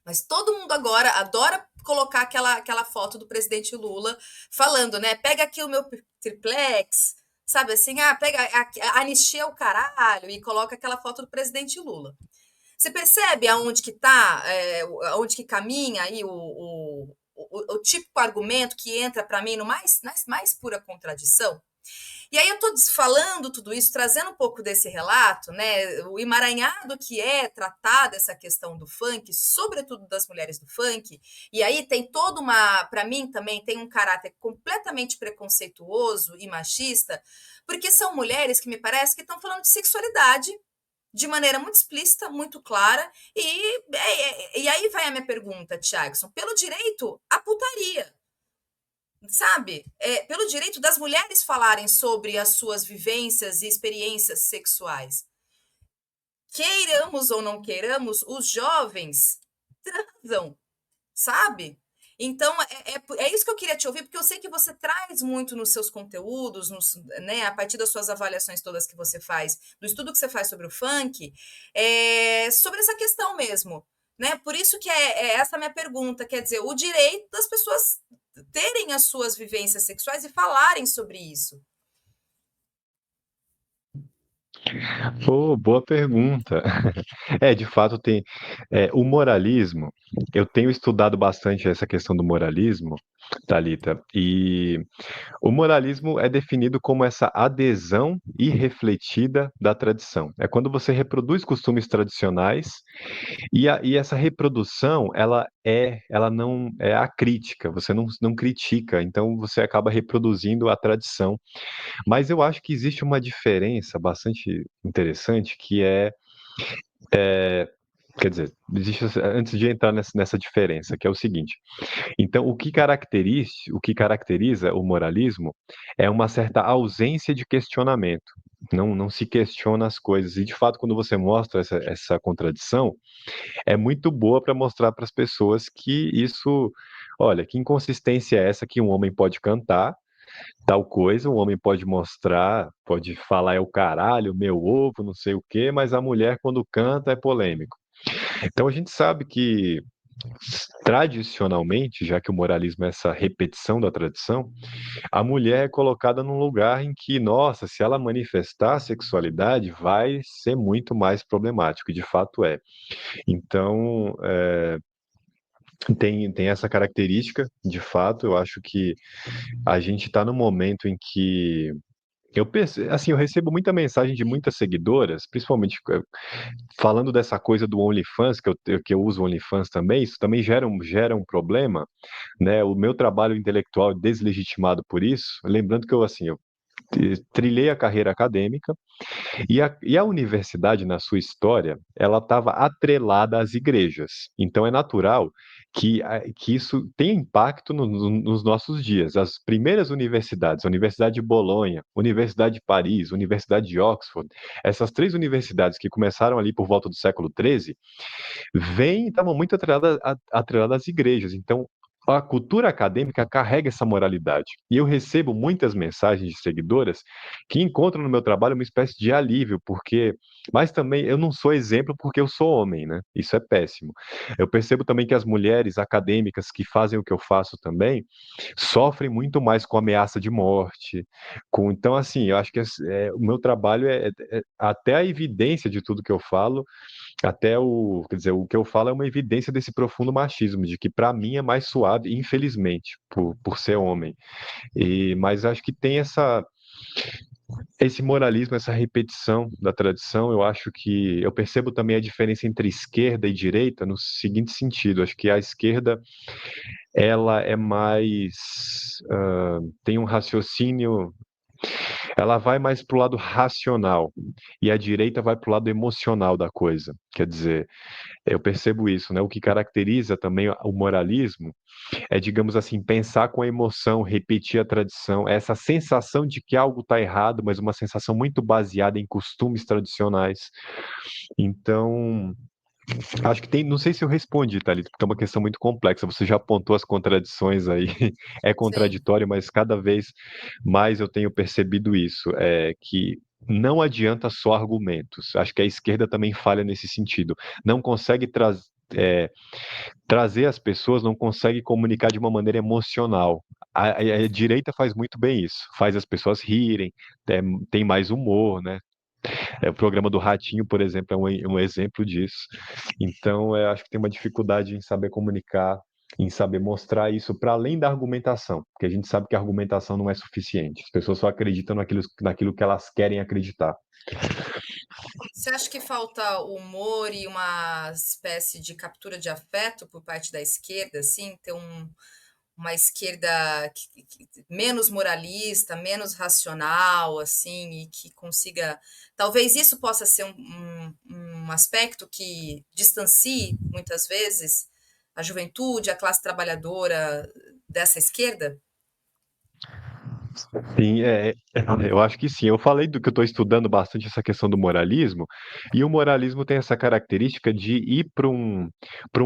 Mas todo mundo agora adora colocar aquela foto do presidente Lula falando, né? Pega aqui o meu triplex, sabe assim? Ah, pega anistia o caralho e coloca aquela foto do presidente Lula. Você percebe aonde que tá, aonde que caminha aí o típico argumento que entra para mim no mais pura contradição? E aí eu estou falando tudo isso, trazendo um pouco desse relato, né? O emaranhado que é tratada essa questão do funk, sobretudo das mulheres do funk, e aí tem toda uma, para mim também tem um caráter completamente preconceituoso e machista, porque são mulheres que me parece que estão falando de sexualidade de maneira muito explícita, muito clara, e aí vai a minha pergunta, Thiagson, pelo direito à putaria, sabe? Pelo direito das mulheres falarem sobre as suas vivências e experiências sexuais. Queiramos ou não queiramos, os jovens transam, sabe? Então, é isso que eu queria te ouvir, porque eu sei que você traz muito nos seus conteúdos, né, a partir das suas avaliações todas que você faz, do estudo que você faz sobre o funk, sobre essa questão mesmo. Né? Por isso que é essa a minha pergunta, quer dizer, o direito das pessoas terem as suas vivências sexuais e falarem sobre isso. Pô, boa pergunta. De fato, tem o moralismo. Eu tenho estudado bastante essa questão do moralismo, Thalita, e o moralismo é definido como essa adesão irrefletida da tradição. É quando você reproduz costumes tradicionais e essa reprodução, ela não é acrítica, você não critica, então você acaba reproduzindo a tradição. Mas eu acho que existe uma diferença bastante interessante que quer dizer, existe, antes de entrar nessa diferença, que é o seguinte. Então, o que caracteriza o moralismo é uma certa ausência de questionamento. Não se questiona as coisas. E, de fato, quando você mostra essa contradição, é muito boa para mostrar para as pessoas que isso. Olha, que inconsistência é essa que um homem pode cantar tal coisa, um homem pode mostrar, pode falar é o caralho, meu ovo, não sei o quê, mas a mulher, quando canta, é polêmico. Então, a gente sabe que tradicionalmente, já que o moralismo é essa repetição da tradição, a mulher é colocada num lugar em que, nossa, se ela manifestar a sexualidade, vai ser muito mais problemático, e de fato é. Então, tem essa característica, de fato, eu acho que a gente está no momento em que assim, eu recebo muita mensagem de muitas seguidoras, principalmente falando dessa coisa do OnlyFans, que eu uso o OnlyFans também, isso também gera um problema, né? O meu trabalho intelectual é deslegitimado por isso. Lembrando que eu trilhei a carreira acadêmica e a universidade, na sua história, ela estava atrelada às igrejas. Então é natural que isso tenha impacto nos nossos dias. As primeiras universidades, a Universidade de Bolonha, Universidade de Paris, Universidade de Oxford, essas três universidades que começaram ali por volta do século XIII, estavam muito atreladas às igrejas. Então, a cultura acadêmica carrega essa moralidade. E eu recebo muitas mensagens de seguidoras que encontram no meu trabalho uma espécie de alívio, mas também eu não sou exemplo porque eu sou homem, né? Isso é péssimo. Eu percebo também que as mulheres acadêmicas que fazem o que eu faço também sofrem muito mais com ameaça de morte. Então, assim, eu acho que o meu trabalho até a evidência de tudo que eu falo quer dizer, o que eu falo é uma evidência desse profundo machismo, de que para mim é mais suave, infelizmente, por ser homem. Mas acho que tem esse moralismo, essa repetição da tradição. Eu acho que eu percebo também a diferença entre esquerda e direita no seguinte sentido. Acho que a esquerda ela é mais tem um raciocínio, ela vai mais para o lado racional e a direita vai para o lado emocional da coisa. Quer dizer, eu percebo isso, né? O que caracteriza também o moralismo é, digamos assim, pensar com a emoção, repetir a tradição, essa sensação de que algo está errado, mas uma sensação muito baseada em costumes tradicionais. Então, Acho que tem, não sei se eu respondi, Thalita, porque é uma questão muito complexa. Você já apontou as contradições aí, é Sim. contraditório, mas cada vez mais eu tenho percebido isso, que não adianta só argumentos. Acho que a esquerda também falha nesse sentido. Não consegue trazer as pessoas, não consegue comunicar de uma maneira emocional. A direita faz muito bem isso, faz as pessoas rirem, é, tem mais humor, né? O programa do Ratinho, por exemplo, é um exemplo disso. Então, acho que tem uma dificuldade em saber comunicar, em saber mostrar isso para além da argumentação, porque a gente sabe que a argumentação não é suficiente. As pessoas só acreditam naquilo que elas querem acreditar. Você acha que falta humor e uma espécie de captura de afeto por parte da esquerda, assim, ter uma esquerda menos moralista, menos racional, assim, e que consiga. Talvez isso possa ser um aspecto que distancie, muitas vezes, a juventude, a classe trabalhadora dessa esquerda? Sim, eu acho que sim. Eu falei do que eu estou estudando bastante essa questão do moralismo, e o moralismo tem essa característica de ir para um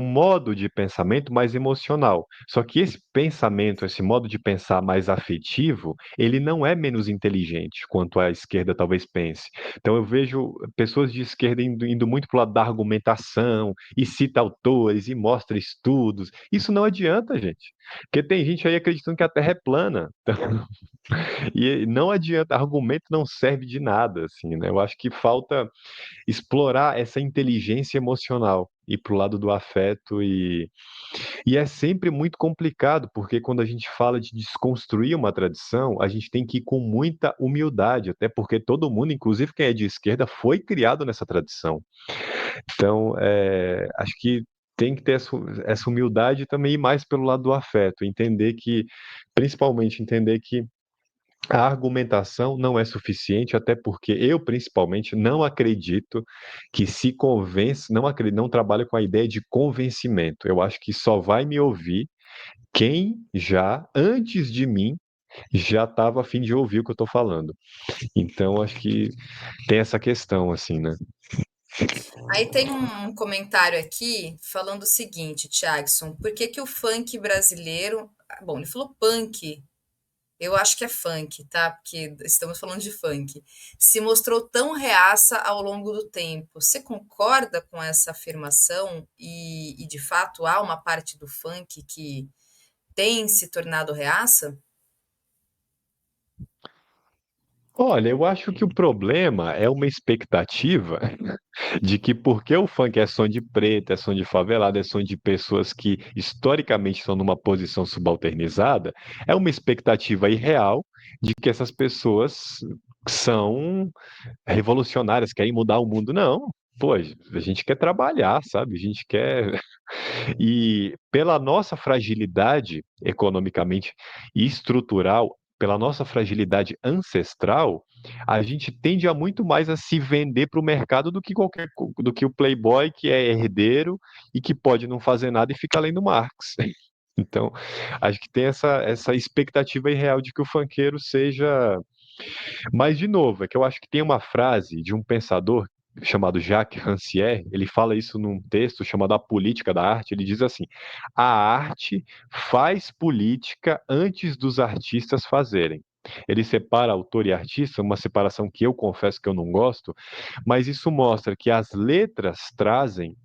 modo de pensamento mais emocional. Só que esse pensamento, esse modo de pensar mais afetivo, ele não é menos inteligente quanto a esquerda talvez pense. Então eu vejo pessoas de esquerda indo muito para o lado da argumentação, e cita autores, e mostra estudos. Isso não adianta, gente. Porque tem gente aí acreditando que a Terra é plana. E não adianta, argumento não serve de nada, assim, né? Eu acho que falta explorar essa inteligência emocional, ir pro lado do afeto e é sempre muito complicado, porque quando a gente fala de desconstruir uma tradição, a gente tem que ir com muita humildade, até porque todo mundo, inclusive quem é de esquerda, foi criado nessa tradição. Então, acho que tem que ter essa humildade e também ir mais pelo lado do afeto, principalmente entender que a argumentação não é suficiente, até porque eu, principalmente, não acredito que se convence, não trabalho com a ideia de convencimento. Eu acho que só vai me ouvir quem já, antes de mim, já estava a fim de ouvir o que eu estou falando. Então, acho que tem essa questão, assim, né? Aí tem um comentário aqui falando o seguinte, Thiagson, por que que o funk brasileiro. Bom, ele falou punk, eu acho que é funk, tá? Porque estamos falando de funk. Se mostrou tão reaça ao longo do tempo. Você concorda com essa afirmação? E de fato há uma parte do funk que tem se tornado reaça? Olha, eu acho que o problema é uma expectativa de que porque o funk é som de preto, é som de favelado, é som de pessoas que historicamente estão numa posição subalternizada, é uma expectativa irreal de que essas pessoas são revolucionárias, querem mudar o mundo. Não. Pô, a gente quer trabalhar, sabe? A gente quer. E pela nossa fragilidade economicamente e estrutural, pela nossa fragilidade ancestral, a gente tende a muito mais a se vender para o mercado do que o playboy que é herdeiro e que pode não fazer nada e fica lendo Marx. Então, acho que tem essa expectativa irreal de que o funkeiro seja. Mas, de novo, é que eu acho que tem uma frase de um pensador chamado Jacques Rancière, ele fala isso num texto chamado A Política da Arte, ele diz assim: a arte faz política antes dos artistas fazerem. Ele separa autor e artista, uma separação que eu confesso que eu não gosto, mas isso mostra que as letras trazem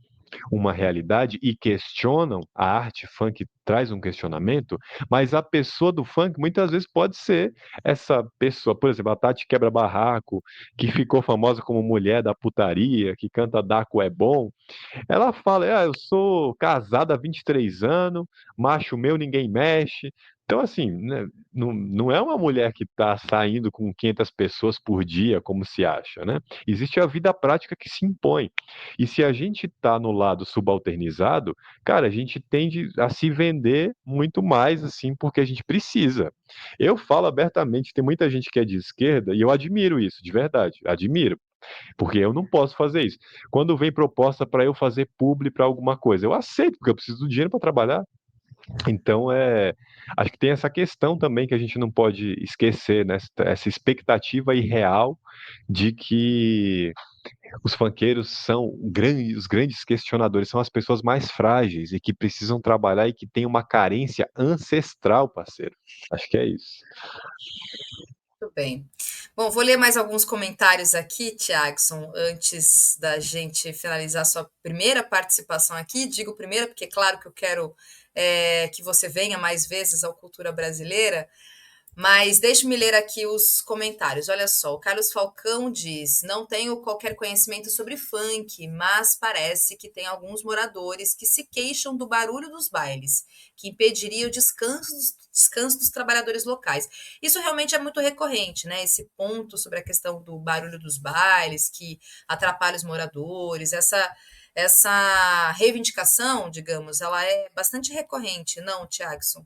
uma realidade e questionam, a arte funk traz um questionamento, mas a pessoa do funk muitas vezes pode ser essa pessoa, por exemplo, a Tati Quebra-Barraco, que ficou famosa como mulher da putaria, que canta Daco é bom, ela fala: eu sou casada há 23 anos, macho meu, ninguém mexe. Então, assim, né, não é uma mulher que está saindo com 500 pessoas por dia, como se acha, né? Existe a vida prática que se impõe. E se a gente está no lado subalternizado, cara, a gente tende a se vender muito mais, assim, porque a gente precisa. Eu falo abertamente, tem muita gente que é de esquerda, e eu admiro isso, de verdade, admiro. Porque eu não posso fazer isso. Quando vem proposta para eu fazer publi para alguma coisa, eu aceito, porque eu preciso do dinheiro para trabalhar. Então, acho que tem essa questão também que a gente não pode esquecer, né? Essa expectativa irreal de que Os funkeiros são os grandes questionadores, são as pessoas mais frágeis e que precisam trabalhar e que têm uma carência ancestral, parceiro. Acho que é isso. Muito bem. Bom, vou ler mais alguns comentários aqui, Tiagson, antes da gente finalizar sua primeira participação aqui. Digo primeira, porque, claro, que eu quero que você venha mais vezes ao Cultura Brasileira. Mas deixe-me ler aqui os comentários. Olha só, o Carlos Falcão diz: não tenho qualquer conhecimento sobre funk, mas parece que tem alguns moradores que se queixam do barulho dos bailes, que impediria o descanso dos trabalhadores locais. Isso realmente é muito recorrente, né? Esse ponto sobre a questão do barulho dos bailes, que atrapalha os moradores, essa reivindicação, digamos, ela é bastante recorrente, não, Tiagson?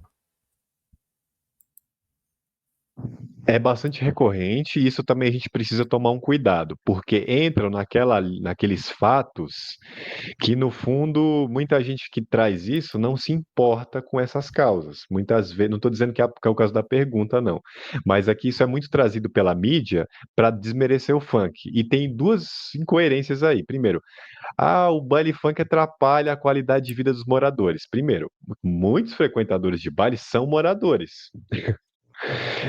É bastante recorrente e isso também a gente precisa tomar um cuidado, porque entram naqueles fatos que, no fundo, muita gente que traz isso não se importa com essas causas. Muitas vezes, não estou dizendo que é o caso da pergunta, não, mas aqui isso é muito trazido pela mídia para desmerecer o funk. E tem duas incoerências aí. Primeiro, o baile funk atrapalha a qualidade de vida dos moradores. Primeiro, muitos frequentadores de baile são moradores.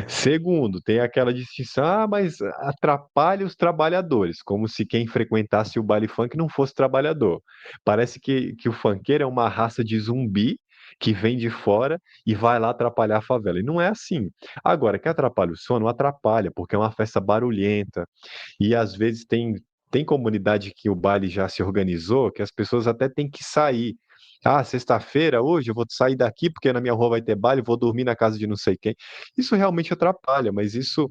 Segundo, tem aquela distinção, mas atrapalha os trabalhadores, como se quem frequentasse o baile funk não fosse trabalhador. Parece que o funkeiro é uma raça de zumbi que vem de fora e vai lá atrapalhar a favela. E não é assim. Agora, que atrapalha o sono, atrapalha, porque é uma festa barulhenta e às vezes tem comunidade que o baile já se organizou, que as pessoas até têm que sair. Sexta-feira, hoje eu vou sair daqui porque na minha rua vai ter baile, vou dormir na casa de não sei quem. Isso realmente atrapalha, mas isso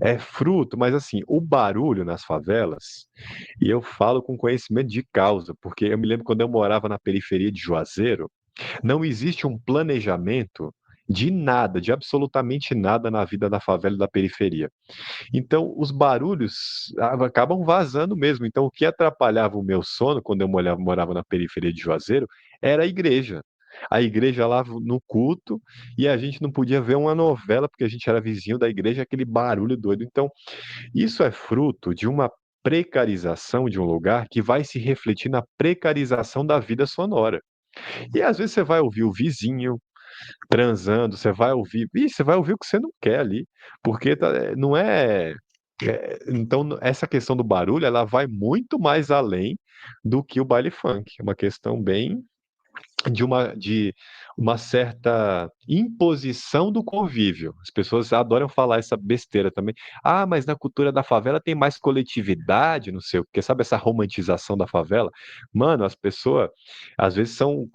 é fruto. Mas assim, o barulho nas favelas, e eu falo com conhecimento de causa, porque eu me lembro quando eu morava na periferia de Juazeiro, não existe um planejamento de nada, de absolutamente nada na vida da favela e da periferia. Então, os barulhos acabam vazando mesmo. Então, o que atrapalhava o meu sono quando eu morava na periferia de Juazeiro era a igreja. A igreja lá no culto e a gente não podia ver uma novela porque a gente era vizinho da igreja, aquele barulho doido. Então, isso é fruto de uma precarização de um lugar que vai se refletir na precarização da vida sonora. E às vezes você vai ouvir o vizinho transando, você vai ouvir o que você não quer ali, porque não é então, essa questão do barulho, ela vai muito mais além do que o baile funk. É uma questão bem de uma certa imposição do convívio. As pessoas adoram falar essa besteira também. Mas na cultura da favela tem mais coletividade, não sei o quê. Sabe essa romantização da favela? Mano, as pessoas às vezes são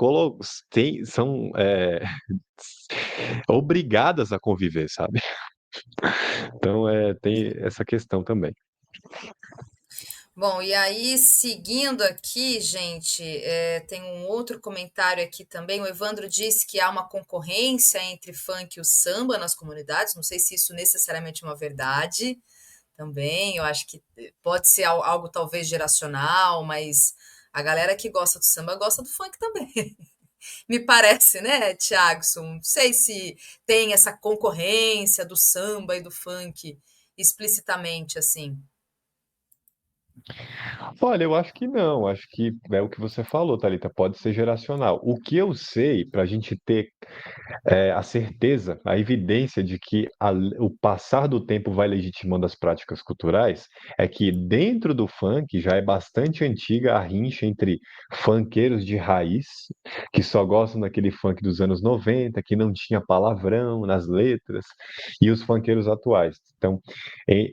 obrigadas a conviver, sabe? Então, tem essa questão também. Bom, e aí, seguindo aqui, gente, tem um outro comentário aqui também. O Evandro disse que há uma concorrência entre funk e o samba nas comunidades. Não sei se isso necessariamente é uma verdade também. Eu acho que pode ser algo talvez geracional, mas a galera que gosta do samba gosta do funk também. Me parece, né, Thiagson? Não sei se tem essa concorrência do samba e do funk explicitamente assim. Olha, eu acho que não, acho que é o que você falou, Thalita, pode ser geracional. O que eu sei, para a gente ter a certeza, a evidência de que o passar do tempo vai legitimando as práticas culturais, é que dentro do funk já é bastante antiga a rincha entre funkeiros de raiz, que só gostam daquele funk dos anos 90, que não tinha palavrão nas letras, e os funkeiros atuais. Então,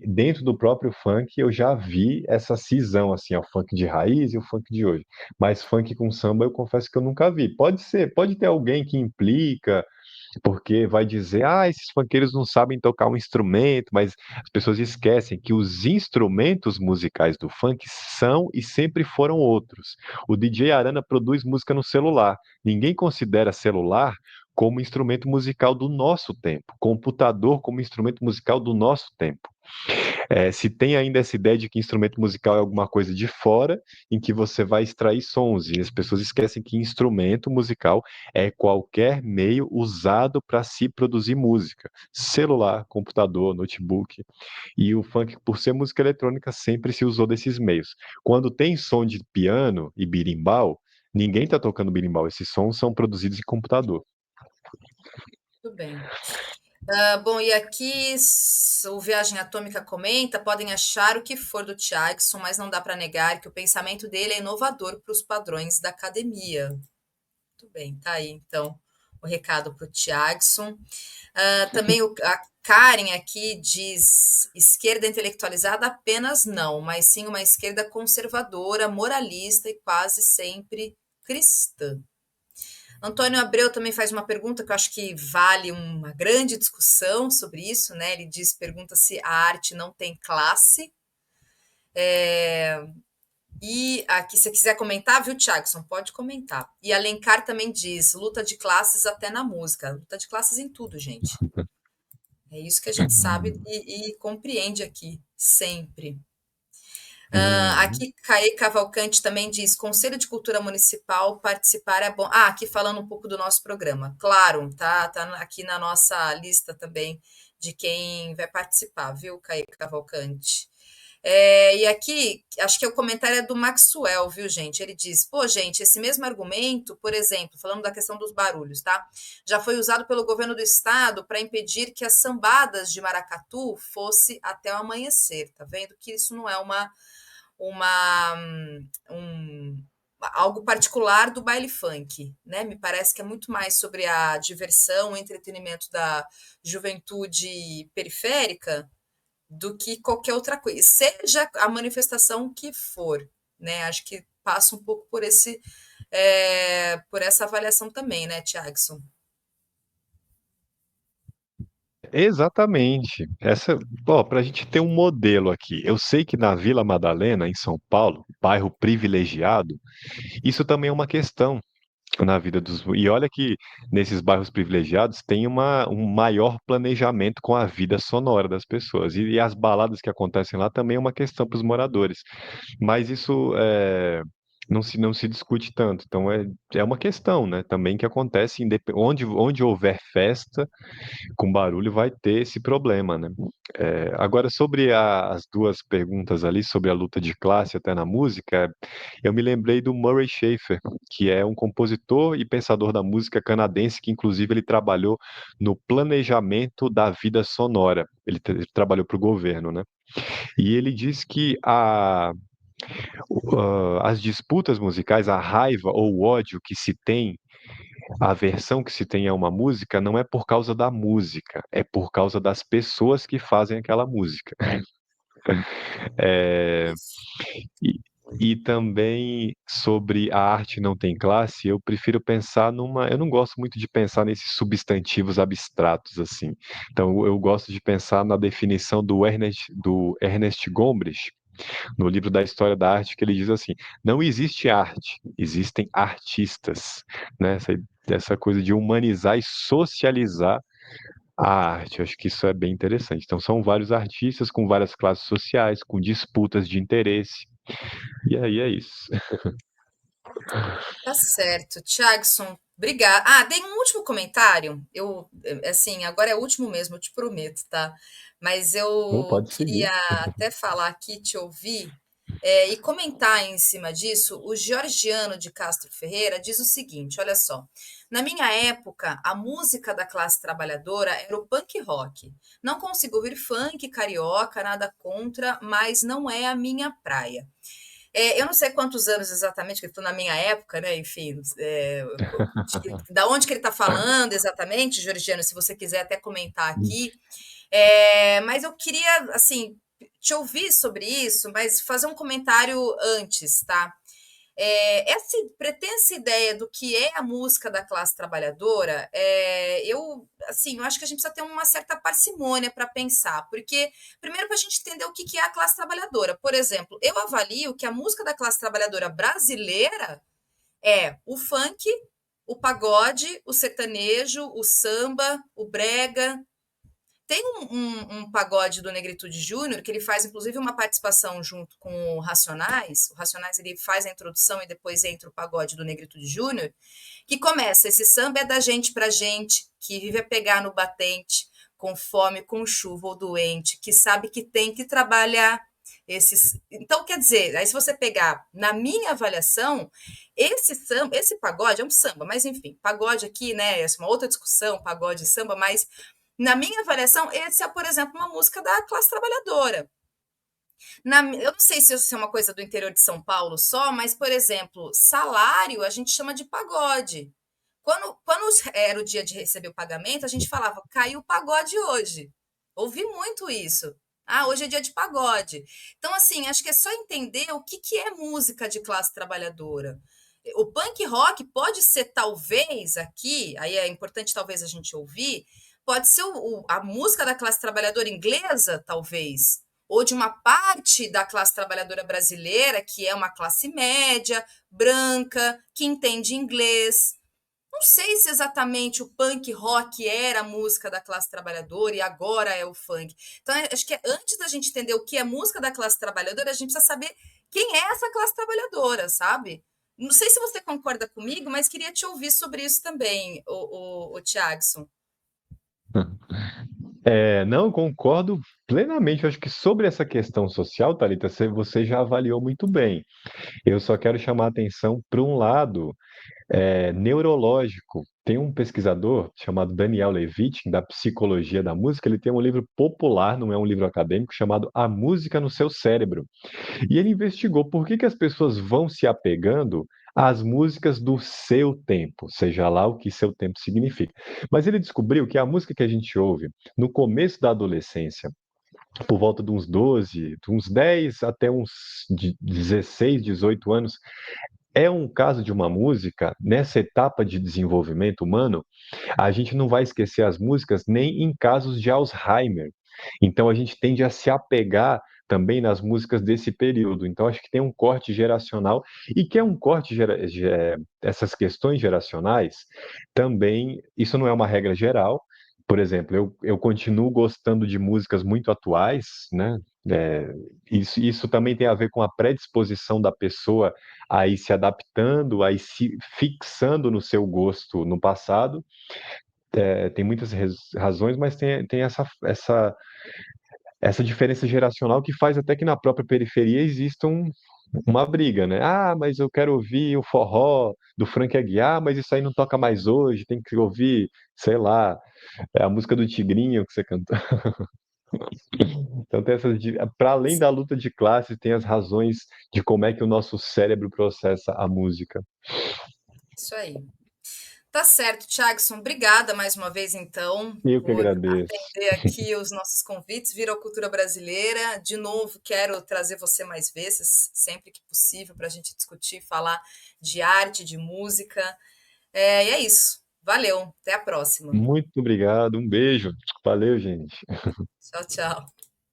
dentro do próprio funk, eu já vi essa cisão, assim, o funk de raiz e o funk de hoje. Mas funk com samba, eu confesso que eu nunca vi. Pode ser, pode ter alguém que implica, porque vai dizer, esses funkeiros não sabem tocar um instrumento, mas as pessoas esquecem que os instrumentos musicais do funk são e sempre foram outros. O DJ Arana produz música no celular. Ninguém considera celular como instrumento musical do nosso tempo, computador como instrumento musical do nosso tempo. Se tem ainda essa ideia de que instrumento musical é alguma coisa de fora, em que você vai extrair sons, e as pessoas esquecem que instrumento musical é qualquer meio usado para se produzir música. Celular, computador, notebook. E o funk, por ser música eletrônica, sempre se usou desses meios. Quando tem som de piano e birimbau, ninguém está tocando birimbau, esses sons são produzidos em computador. Tudo bem. Bom, e aqui o Viagem Atômica comenta, podem achar o que for do Tiagson, mas não dá para negar que o pensamento dele é inovador para os padrões da academia. Muito bem, tá aí então o recado para o Tiagson. Também a Karen aqui diz: esquerda intelectualizada apenas não, mas sim uma esquerda conservadora, moralista e quase sempre cristã. Antônio Abreu também faz uma pergunta que eu acho que vale uma grande discussão sobre isso, né? Ele pergunta se a arte não tem classe. E aqui, se você quiser comentar, viu, Thiagson? Pode comentar. E Alencar também diz: luta de classes até na música. Luta de classes em tudo, gente. É isso que a gente sabe e compreende aqui, sempre. Uhum. Aqui, Caê Cavalcante também diz: Conselho de Cultura Municipal, participar é bom. Aqui falando um pouco do nosso programa. Claro, tá aqui na nossa lista também de quem vai participar, viu, Caê Cavalcante? E aqui, acho que o comentário é do Maxwell, viu, gente? Ele diz: pô, gente, esse mesmo argumento, por exemplo, falando da questão dos barulhos, tá? Já foi usado pelo governo do estado para impedir que as sambadas de maracatu fosse até o amanhecer, tá vendo? Que isso não é uma um, algo particular do baile funk, né? Me parece que é muito mais sobre a diversão, o entretenimento da juventude periférica do que qualquer outra coisa, seja a manifestação que for, né? Acho que passa um pouco por por essa avaliação também, né, Tiagson? Exatamente. Para a gente ter um modelo aqui, eu sei que na Vila Madalena, em São Paulo, bairro privilegiado, isso também é uma questão na vida dos. E olha que nesses bairros privilegiados tem um maior planejamento com a vida sonora das pessoas. E as baladas que acontecem lá também é uma questão para os moradores. Mas isso não se discute tanto. Então é uma questão, né? Também que acontece onde houver festa com barulho vai ter esse problema, né? Agora, sobre as duas perguntas ali, sobre a luta de classe até na música, eu me lembrei do Murray Schafer, que é um compositor e pensador da música canadense, que inclusive ele trabalhou no planejamento da vida sonora. Ele trabalhou para o governo, né? E ele diz que as disputas musicais, a raiva ou o ódio que se tem, a aversão que se tem a uma música não é por causa da música, é por causa das pessoas que fazem aquela música. É, Isso. e, e também sobre a arte não tem classe, eu prefiro pensar numa. Eu não gosto muito de pensar nesses substantivos abstratos assim. Então eu gosto de pensar na definição do Ernest Gombrich, no livro da História da Arte, que ele diz assim: não existe arte, existem artistas, né? Essa coisa de humanizar e socializar a arte, eu acho que isso é bem interessante. Então, são vários artistas com várias classes sociais, com disputas de interesse, e aí é isso. Tá certo. Tiagson, obrigada. Tem um último comentário. Assim, agora é o último mesmo, eu te prometo, tá? Mas Ou eu pode seguir. queria até falar aqui, te ouvir, e comentar em cima disso. O Georgiano de Castro Ferreira diz o seguinte: olha só. Na minha época, a música da classe trabalhadora era o punk rock. Não consigo ouvir funk, carioca, nada contra, mas não é a minha praia. Eu não sei quantos anos exatamente, que eu estou na minha época, né? Enfim, da onde que ele está falando exatamente, Georgiano, se você quiser até comentar aqui. Mas eu queria, assim, te ouvir sobre isso, mas fazer um comentário antes, tá? Essa pretensa ideia do que é a música da classe trabalhadora, assim, eu acho que a gente precisa ter uma certa parcimônia para pensar, porque, primeiro, para a gente entender o que é a classe trabalhadora. Por exemplo, eu avalio que a música da classe trabalhadora brasileira é o funk, o pagode, o sertanejo, o samba, o brega. Tem um pagode do Negritude Júnior que ele faz, inclusive, uma participação junto com o Racionais. O Racionais ele faz a introdução e depois entra o pagode do Negritude Júnior, que começa: esse samba é da gente pra gente, que vive a pegar no batente, com fome, com chuva ou doente, que sabe que tem que trabalhar. Esses... Então, quer dizer, aí se você pegar, na minha avaliação, esse samba, esse pagode é um samba, mas enfim, pagode aqui, né? Essa é uma outra discussão, pagode e samba, mas na minha avaliação, esse é, por exemplo, uma música da classe trabalhadora. Eu não sei se isso é uma coisa do interior de São Paulo só, mas, por exemplo, salário a gente chama de pagode. Quando era o dia de receber o pagamento, a gente falava, caiu o pagode hoje. Ouvi muito isso. Ah, hoje é dia de pagode. Então, assim, acho que é só entender o que, que é música de classe trabalhadora. O punk rock pode ser, talvez, aqui, aí é importante talvez a gente ouvir, pode ser a música da classe trabalhadora inglesa, talvez, ou de uma parte da classe trabalhadora brasileira, que é uma classe média, branca, que entende inglês. Não sei se exatamente o punk rock era a música da classe trabalhadora e agora é o funk. Então, acho que antes da gente entender o que é música da classe trabalhadora, a gente precisa saber quem é essa classe trabalhadora, sabe? Não sei se você concorda comigo, mas queria te ouvir sobre isso também, o Tiagson. Não, concordo plenamente. Eu acho que sobre essa questão social, Thalita, você já avaliou muito bem. Eu só quero chamar a atenção para um lado neurológico. Tem um pesquisador chamado Daniel Levitin, da psicologia da música. Ele tem um livro popular, não é um livro acadêmico, chamado A Música no Seu Cérebro. E ele investigou por que as pessoas vão se apegando às músicas do seu tempo, seja lá o que seu tempo significa. Mas ele descobriu que a música que a gente ouve no começo da adolescência, por volta de uns 12, de uns 10 até uns 16, 18 anos, é um caso de uma música, nessa etapa de desenvolvimento humano, a gente não vai esquecer as músicas nem em casos de Alzheimer. Então a gente tende a se apegar também nas músicas desse período. Então acho que tem um corte geracional e que é um corte essas questões geracionais também, isso não é uma regra geral. Por exemplo, eu continuo gostando de músicas muito atuais, né? Isso também tem a ver com a predisposição da pessoa a ir se adaptando, a ir se fixando no seu gosto no passado. Tem muitas razões, mas tem essa diferença geracional que faz até que na própria periferia exista uma briga, né? Ah, mas eu quero ouvir o forró do Frank Aguiar, mas isso aí não toca mais hoje, tem que ouvir, sei lá, a música do Tigrinho que você cantou. Então tem para além da luta de classes, tem as razões de como é que o nosso cérebro processa a música. Isso aí. Tá certo, Thiagson. Obrigada mais uma vez, então, Eu que por agradeço. atender aqui os nossos convites, vir ao Cultura Brasileira. De novo, quero trazer você mais vezes, sempre que possível, para a gente discutir, falar de arte, de música. E é isso. Valeu. Até a próxima. Muito obrigado, um beijo. Valeu, gente. Tchau, tchau.